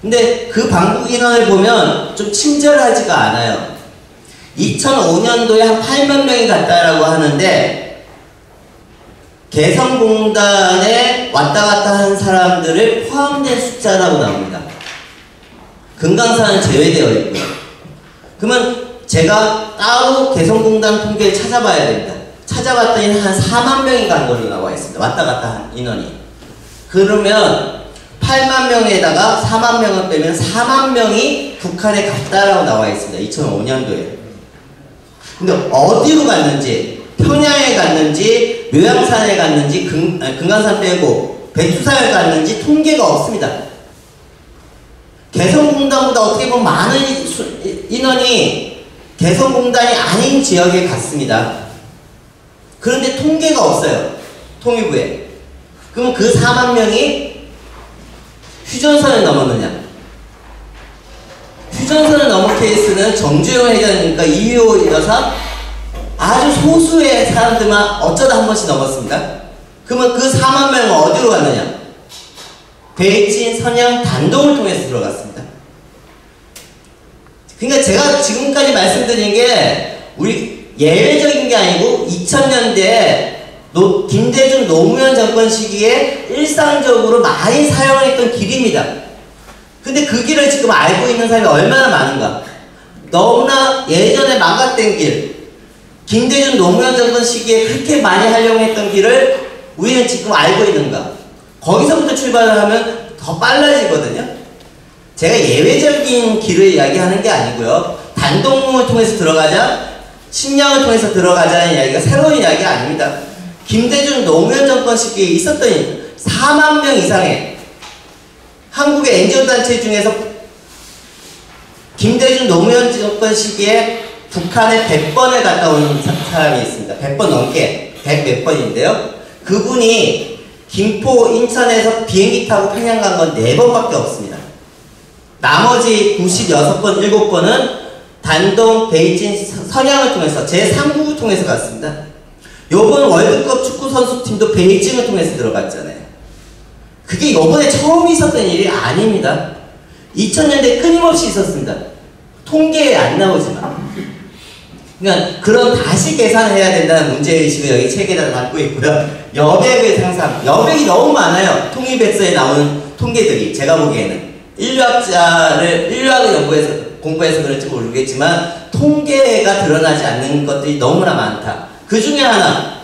Speaker 2: 근데 그 방북 인원을 보면 좀 친절하지가 않아요. 2005년도에 한 8만 명이 갔다라고 하는데 개성공단에 왔다 갔다 한 사람들을 포함된 숫자라고 나옵니다. 금강산은 제외되어 있고요. 그러면 제가 따로 개성공단 통계를 찾아봐야 됩니다. 찾아봤더니 한 4만 명이 간 걸로 나와 있습니다. 왔다 갔다 한 인원이. 그러면 8만 명에다가 4만 명을 빼면 4만 명이 북한에 갔다라고 나와 있습니다. 2005년도에. 근데 어디로 갔는지, 평양에 갔는지, 묘양산에 갔는지, 금강산 빼고 백두산에 갔는지 통계가 없습니다. 개성공단보다 어떻게 보면 많은 인원이 개성공단이 아닌 지역에 갔습니다. 그런데 통계가 없어요. 통일부에. 그럼 그 4만 명이 휴전선을 넘었느냐? 휴전선을 넘은 케이스는 정주영 회장님과 이휘호 여사 아주 소수의 사람들만 어쩌다 한 번씩 넘었습니다. 그러면 그 4만 명은 어디로 갔느냐? 베이징, 선양, 단동을 통해서 들어갔습니다. 그러니까 제가 지금까지 말씀드린 게 우리 예외적인 게 아니고 2000년대 김대중 노무현 정권 시기에 일상적으로 많이 사용했던 길입니다. 근데 그 길을 지금 알고 있는 사람이 얼마나 많은가? 너무나 예전에 막았던 길, 김대중 노무현 정권 시기에 그렇게 많이 활용했던 길을 우리는 지금 알고 있는가? 거기서부터 출발을 하면 더 빨라지거든요. 제가 예외적인 길을 이야기하는 게 아니고요. 단동을 통해서 들어가자, 식량을 통해서 들어가자는 이야기가 새로운 이야기가 아닙니다. 김대중 노무현 정권 시기에 있었던 4만 명 이상의 한국의 NGO 단체 중에서 김대중 노무현 정권 시기에 북한에 100번을 갔다 온 사람이 있습니다. 100번 넘게, 100 몇 번인데요. 그분이 김포, 인천에서 비행기 타고 평양 간 건 4번밖에 없습니다. 나머지 96번, 7번은 단동, 베이징, 선양을 통해서 제3국을 통해서 갔습니다. 요번 월드컵 축구 선수팀도 베이징을 통해서 들어갔잖아요. 그게 요번에 처음 있었던 일이 아닙니다. 2000년대 끊임없이 있었습니다. 통계에 안 나오지만. 그러니까 그런 다시 계산을 해야 된다는 문제의식을 여기 책에다 갖고 있고요. 여백을 상상, 여백이 너무 많아요. 통일백서에 나오는 통계들이. 제가 보기에는 인류학을 공부해서 그럴지 모르겠지만 통계가 드러나지 않는 것들이 너무나 많다. 그 중에 하나,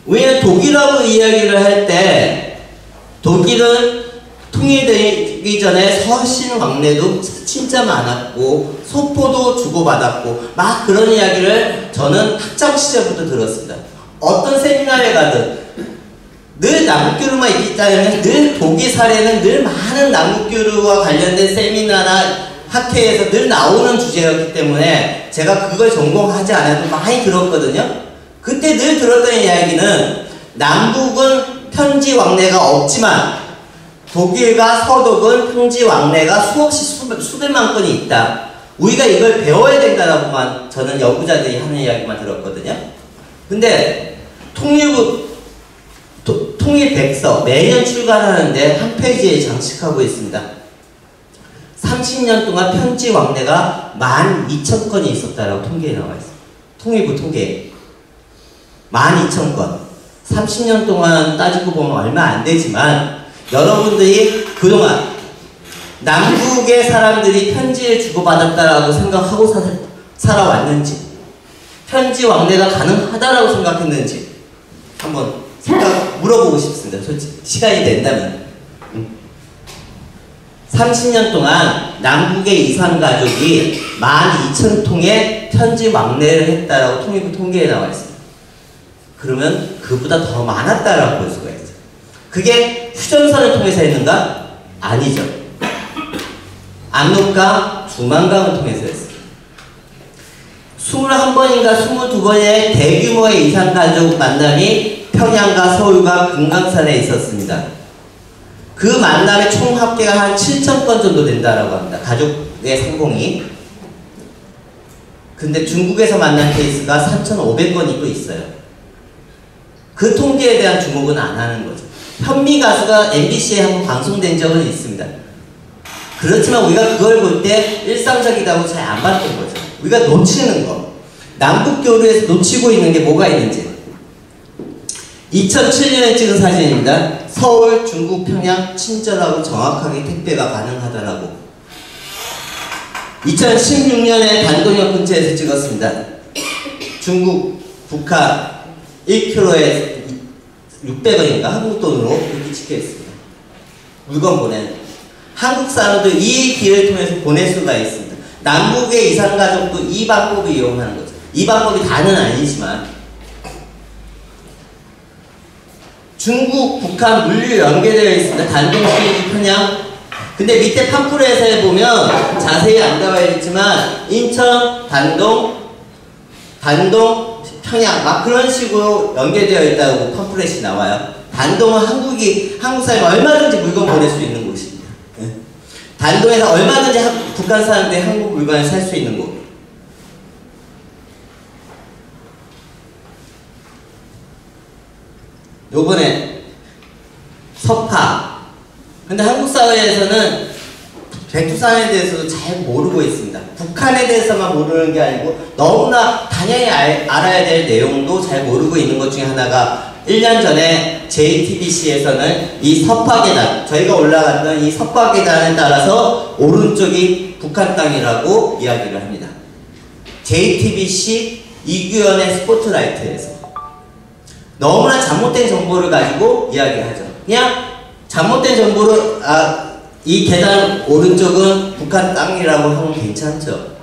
Speaker 2: 우리는 독일하고 이야기를 할 때 독일은 통일되기 전에 서신 왕래도 진짜 많았고 소포도 주고받았고 막 그런 이야기를 저는 학창 시절부터 들었습니다. 어떤 세미나에 가든 늘 남북교류만 있기 때문에 늘 독일 사례는 늘 많은 남북교류와 관련된 세미나나 학회에서 늘 나오는 주제였기 때문에 제가 그걸 전공하지 않아도 많이 들었거든요. 그때 늘 들었던 이야기는 남북은 편지 왕래가 없지만 독일과 서독은 편지 왕래가 수없이 수백만 건이 있다. 우리가 이걸 배워야 된다라고만 저는 연구자들이 하는 이야기만 들었거든요. 근데 통일백서 매년 출간하는데 한 페이지에 장식하고 있습니다. 30년 동안 편지 왕래가 12,000건이 있었다라고 통계에 나와 있습니다. 통일부 통계에 12,000건. 30년 동안 따지고 보면 얼마 안 되지만 여러분들이 그동안 남북의 사람들이 편지를 주고받았다라고 생각하고 살아왔는지, 편지 왕래가 가능하다라고 생각했는지 한번 물어보고 싶습니다. 솔직히 시간이 된다면. 30년 동안 남북의 이산가족이 12,000통의 편지 왕래를 했다라고 통일부 통계에 나와 있습니다. 그러면 그보다 더 많았다라고 볼 수가 있어요. 그게 휴전선을 통해서 했는가? 아니죠. 압록강, 두만강을 통해서 했어요. 21번인가 22번의 대규모의 이산가족 만남이 평양과 서울과 금강산에 있었습니다. 그 만남의 총 합계가 한 7,000건 정도 된다라고 합니다. 가족의 상봉이. 근데 중국에서 만난 케이스가 3,500건이 또 있어요. 그 통계에 대한 주목은 안 하는 거죠. 현미 가수가 MBC에 한번 방송된 적은 있습니다. 그렇지만 우리가 그걸 볼 때 일상적이다고 잘 안 봤던 거죠. 우리가 놓치는 거. 남북 교류에서 놓치고 있는 게 뭐가 있는지. 2007년에 찍은 사진입니다. 서울, 중국, 평양 친절하고 정확하게 택배가 가능하다라고. 2016년에 단동역 근처에서 찍었습니다. 중국, 북한 1kg에 600원인가 한국 돈으로 이렇게 찍혀 있습니다. 물건 보내는. 한국 사람도 이 길을 통해서 보낼 수가 있습니다. 남북의 이산가족도 이 방법을 이용하는 거죠. 이 방법이 다는 아니지만 중국, 북한 물류 연계되어 있습니다. 단동, 수입, 평양. 근데 밑에 팜플렛에 보면 자세히 안 나와 있지만 인천, 단동, 평양 막 그런 식으로 연계되어 있다고 팜플렛이 나와요. 단동은 한국 사람이 얼마든지 물건 보낼 수 있는 곳입니다. 예. 단동에서 얼마든지 북한 사람들이 한국 물건을 살 수 있는 곳. 요번에 서파. 근데 한국 사회에서는 백두산에 대해서도 잘 모르고 있습니다. 북한에 대해서만 모르는 게 아니고 너무나 당연히 알아야 될 내용도 잘 모르고 있는 것 중에 하나가 1년 전에 JTBC에서는 이 서파계단, 저희가 올라갔던 이 서파계단에 따라서 오른쪽이 북한 땅이라고 이야기를 합니다. JTBC 이규현의 스포트라이트에서 너무나 잘못된 정보를 가지고 이야기하죠. 그냥 잘못된 정보를 이 계단 오른쪽은 북한 땅이라고 하면 괜찮죠.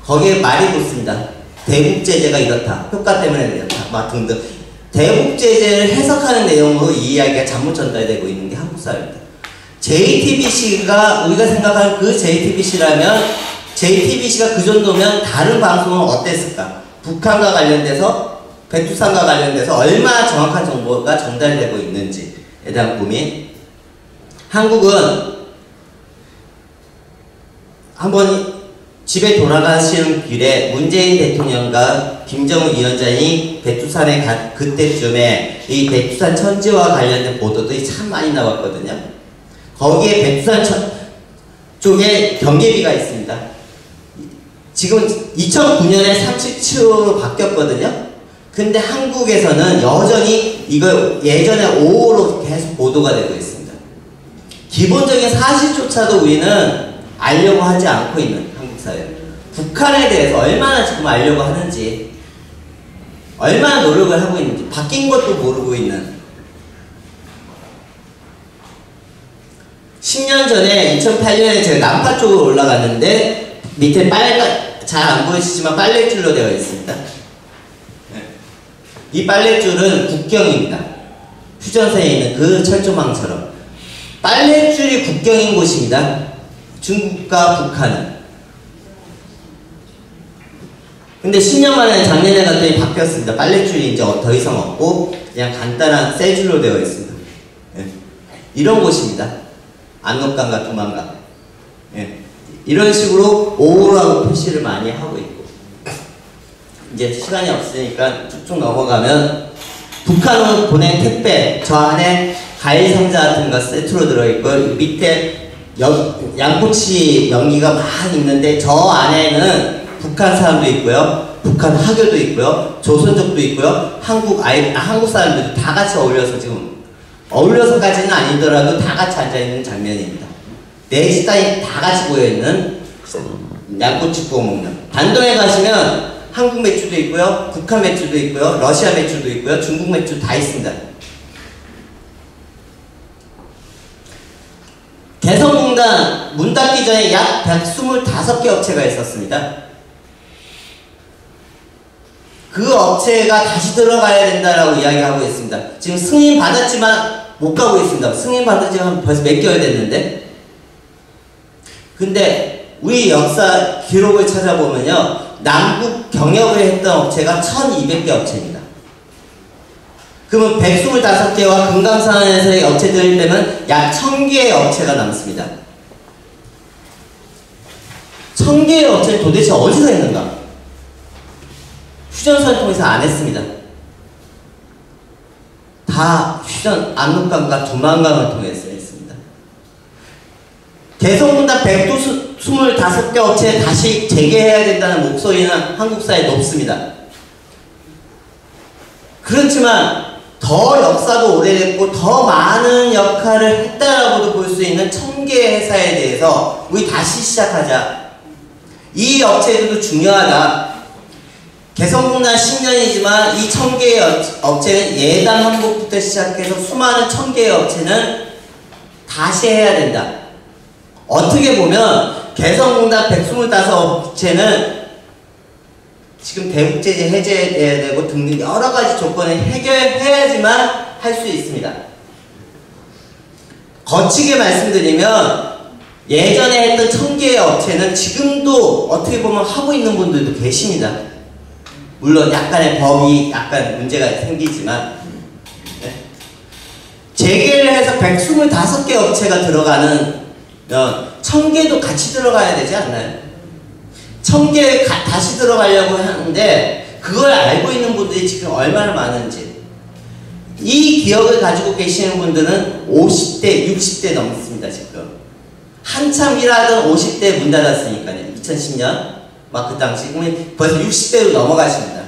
Speaker 2: 거기에 말이 붙습니다. 대북제재가 이렇다. 효과 때문에 이렇다. 막 등등. 대북제재를 해석하는 내용으로 이 이야기가 잘못 전달되고 있는 게 한국 사회입니다. JTBC가 우리가 생각하는 그 JTBC라면 JTBC가 그 정도면 다른 방송은 어땠을까? 북한과 관련돼서 백두산과 관련돼서 얼마나 정확한 정보가 전달되고 있는지에 대한 고민. 한국은 한번 집에 돌아가시는 길에 문재인 대통령과 김정은 위원장이 백두산에 그때쯤에 이 백두산 천지와 관련된 보도들이 참 많이 나왔거든요. 거기에 백두산 쪽에 경계비가 있습니다. 지금 2009년에 37호로 바뀌었거든요. 근데 한국에서는 여전히 이거 예전에 5호로 계속 보도가 되고 있습니다. 기본적인 사실조차도 우리는 알려고 하지 않고 있는 한국 사회. 북한에 대해서 얼마나 지금 알려고 하는지, 얼마나 노력을 하고 있는지, 바뀐 것도 모르고 있는. 10년 전에 2008년에 제가 남파 쪽으로 올라갔는데 밑에 잘 안 보이시지만 빨랫줄로 되어 있습니다. 이 빨랫줄은 국경입니다. 휴전선에 있는 그 철조망처럼. 빨랫줄이 국경인 곳입니다. 중국과 북한은. 근데 10년 만에 작년에 갔더니 바뀌었습니다. 빨랫줄이 이제 더 이상 없고 그냥 간단한 쇠 줄로 되어 있습니다. 예. 이런 곳입니다. 압록강과 두만강. 예. 이런 식으로 5호라고 표시를 많이 하고 있고. 이제 시간이 없으니까 쭉쭉 넘어가면 북한으로 보낸 택배 저 안에 과일 상자 같은 거 세트로 들어있고 밑에 양꼬치 연기가 막 있는데 저 안에는 북한 사람도 있고요, 북한 학교도 있고요, 조선족도 있고요, 한국 사람들도 다 같이 어울려서 지금 어울려서까지는 아니더라도 다 같이 앉아있는 장면입니다. 네 식당이 다 같이 모여있는 양꼬치 구워 먹는. 단동에 가시면 한국 맥주도 있고요, 북한 맥주도 있고요, 러시아 맥주도 있고요, 중국 맥주 다 있습니다. 개성공단 문 닫기 전에 약 125개 업체가 있었습니다. 그 업체가 다시 들어가야 된다라고 이야기하고 있습니다. 지금 승인 받았지만 못 가고 있습니다. 승인 받은 지가 벌써 몇 개월 됐는데. 근데 우리 역사 기록을 찾아보면요, 남북 경협을 했던 업체가 1200개 업체입니다. 그러면 125개와 금강산에서의 업체들을 빼면 약 1000개의 업체가 남습니다. 1000개의 업체는 도대체 어디서 했는가? 휴전선을 통해서 안 했습니다. 다 압록강과 두만강을 통해서 했습니다. 개성공단 125개 업체 다시 재개해야 된다는 목소리는 한국 사회에 높습니다. 그렇지만 더 역사도 오래됐고 더 많은 역할을 했다라고도 볼 수 있는 1000개의 회사에 대해서 우리 다시 시작하자. 이 업체들도 중요하다. 개성공단 10년이지만 이 1000개의 업체는 예당 항목부터 시작해서 수많은 1000개의 업체는 다시 해야 된다. 어떻게 보면 개성공단 125업체는 지금 대북제재 해제해야 되고 등등 여러 가지 조건을 해결해야지만 할 수 있습니다. 거치게 말씀드리면 예전에 했던 1000개의 업체는 지금도 어떻게 보면 하고 있는 분들도 계십니다. 물론 약간의 법이 약간 문제가 생기지만 재개를 해서 125개 업체가 들어가는 1000개도 같이 들어가야 되지 않나요? 1000개 다시 들어가려고 하는데 그걸 알고 있는 분들이 지금 얼마나 많은지. 이 기억을 가지고 계시는 분들은 50대, 60대 넘습니다. 지금 한참 일하던 50대 문 닫았으니까요. 2010년 막 그 당시 벌써 60대로 넘어가십니다.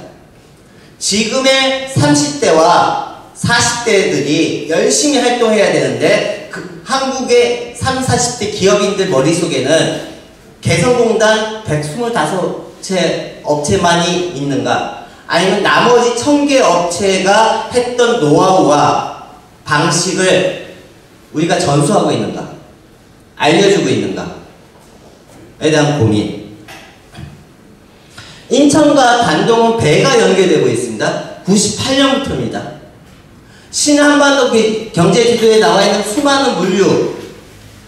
Speaker 2: 지금의 30대와 40대들이 열심히 활동해야 되는데 그 한국의 30, 40대 기업인들 머릿속에는 개성공단 125채 업체만이 있는가? 아니면 나머지 1000개 업체가 했던 노하우와 방식을 우리가 전수하고 있는가? 알려주고 있는가? 에 대한 고민. 인천과 단동은 배가 연결되고 있습니다. 98년부터입니다. 신한반도 경제지도에 나와있는 수많은 물류,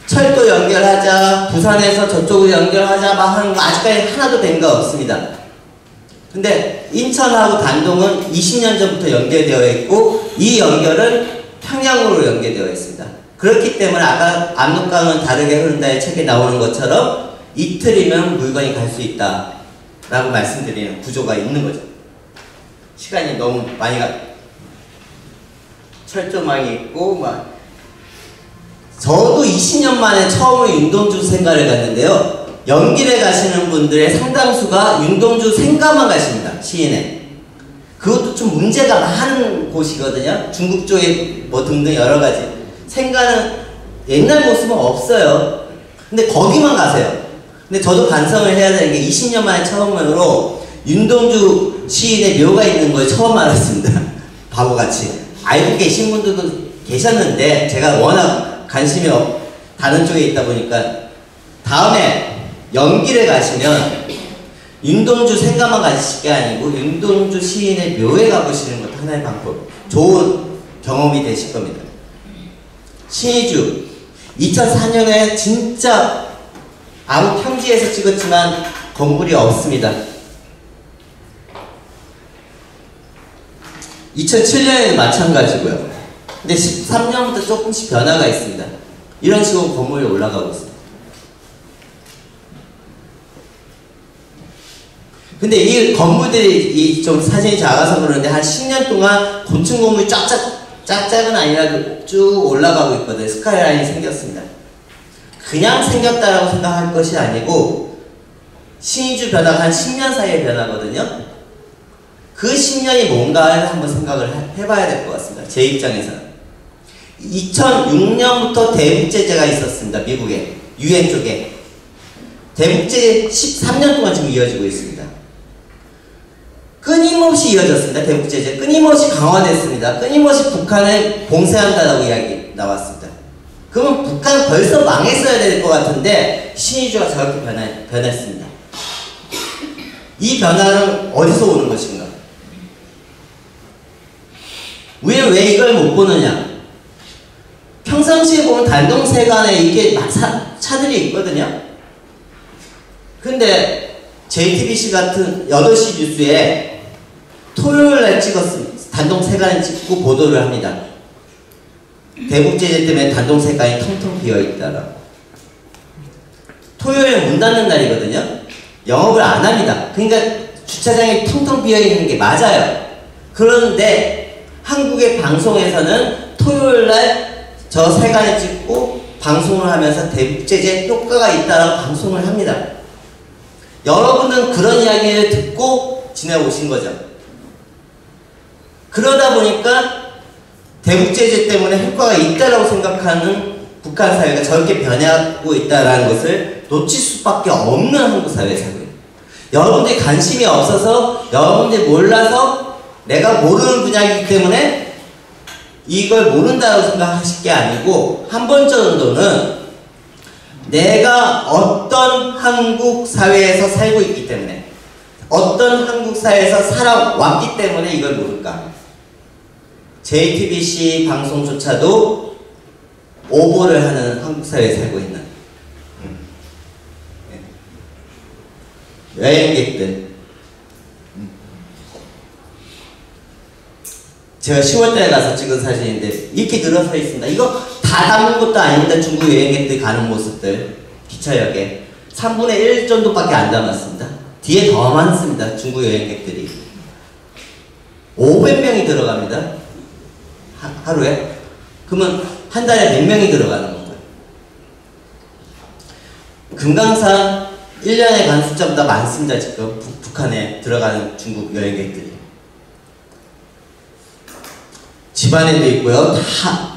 Speaker 2: 철도 연결하자, 부산에서 저쪽으로 연결하자 막 하는 거 아직까지 하나도 된 거 없습니다. 근데 인천하고 단동은 20년 전부터 연결되어 있고 이 연결은 평양으로 연결되어 있습니다. 그렇기 때문에 아까 압록강은 다르게 흐른다의 책에 나오는 것처럼 이틀이면 물건이 갈 수 있다 라고 말씀드리는 구조가 있는 거죠. 시간이 너무 많이 철조망이 있고 막 저도 20년 만에 처음으로 윤동주 생가를 갔는데요. 연길에 가시는 분들의 상당수가 윤동주 생가만 가십니다. 시인에. 그것도 좀 문제가 많은 곳이거든요. 중국 쪽에 뭐 등등 여러 가지. 생가는 옛날 모습은 없어요. 근데 거기만 가세요. 근데 저도 반성을 해야 되는 게 20년 만에 처음으로 윤동주 시인의 묘가 있는 걸 처음 알았습니다. 바보같이. 알고 계신 분들도 계셨는데 제가 워낙 관심이 다른 쪽에 있다 보니까 다음에 연길에 가시면 윤동주 생가만 가실 게 아니고 윤동주 시인의 묘에 가보시는 것도 하나의 방법. 좋은 경험이 되실 겁니다. 신의주 2004년에 진짜 아무 평지에서 찍었지만 건물이 없습니다. 2007년에는 마찬가지고요. 근데 13년부터 조금씩 변화가 있습니다. 이런 식으로 건물이 올라가고 있습니다. 근데 이 건물들이 좀 사진이 작아서 그러는데 한 10년 동안 고층 건물이 짝짝은 아니라 쭉 올라가고 있거든요. 스카이라인이 생겼습니다. 그냥 생겼다라고 생각할 것이 아니고 신의주 변화가 한 10년 사이의 변화거든요. 그 10년이 뭔가를 한번 생각을 해봐야 될 것 같습니다. 제 입장에서는. 2006년부터 대북제재가 있었습니다. 미국에. 유엔 쪽에. 대북제재 13년 동안 지금 이어지고 있습니다. 끊임없이 이어졌습니다. 대북제재. 끊임없이 강화됐습니다. 끊임없이 북한을 봉쇄한다라고 이야기 나왔습니다. 그러면 북한 벌써 망했어야 될 것 같은데 신의주가 저렇게 변했습니다. 이 변화는 어디서 오는 것인가? 우리는 왜 이걸 못 보느냐? 평상시에 보면 단동세간에 이렇게 차들이 있거든요. 근데 JTBC 같은 8시 뉴스에 토요일날 찍었습니다. 단동세간을 찍고 보도를 합니다. 대북제재 때문에 단동세간이 텅텅 비어있다라고. 토요일에 문 닫는 날이거든요. 영업을 안 합니다. 그러니까 주차장이 텅텅 비어있는 게 맞아요. 그런데 한국의 방송에서는 토요일날 저 세간을 찍고 방송을 하면서 대북제재 효과가 있다라고 방송을 합니다. 여러분은 그런 이야기를 듣고 지내오신 거죠. 그러다 보니까 대북제재 때문에 효과가 있다라고 생각하는 북한 사회가 저렇게 변하고 있다는 것을 놓칠 수밖에 없는 한국 사회에 살고 있습니다. 여러분들이 관심이 없어서 여러분들이 몰라서 내가 모르는 분야이기 때문에 이걸 모른다고 생각하실 게 아니고 한 번 정도는 내가 어떤 한국 사회에서 살고 있기 때문에 어떤 한국 사회에서 살아왔기 때문에 이걸 모를까. JTBC 방송조차도 오보를 하는 한국 사회에 살고 있는 여행객들 제가 10월달에 가서 찍은 사진인데 이렇게 늘어서 있습니다. 이거 다 담은 것도 아닙니다. 중국 여행객들 가는 모습들 기차역에 3분의 1 정도밖에 안 담았습니다. 뒤에 더 많습니다. 중국 여행객들이 500명이 들어갑니다. 하루에? 그러면 한 달에 몇 명이 들어가는 건가요? 금강산 1년에 간 숫자보다 많습니다. 지금 북한에 들어가는 중국 여행객들이 집안에도 있고요. 다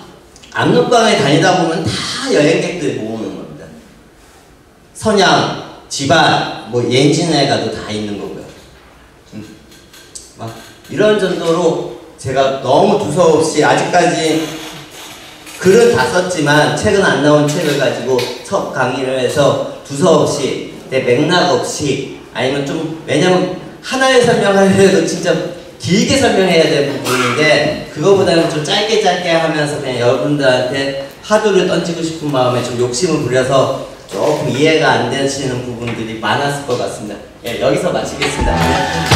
Speaker 2: 압록강에 다니다 보면 다 여행객들이 모으는 겁니다. 선양, 집안, 뭐 옌진에 가도 다 있는 거고요. 막 이런 정도로 제가 너무 두서없이 아직까지 글은 다 썼지만 책은 안 나온 책을 가지고 첫 강의를 해서 두서없이 내 맥락 없이 아니면 좀 왜냐면 하나의 설명하려도 진짜 길게 설명해야 될 부분인데 그거보다는 좀 짧게 하면서 그냥 여러분들한테 화두를 던지고 싶은 마음에 좀 욕심을 부려서 조금 이해가 안 되시는 부분들이 많았을 것 같습니다. 예, 여기서 마치겠습니다.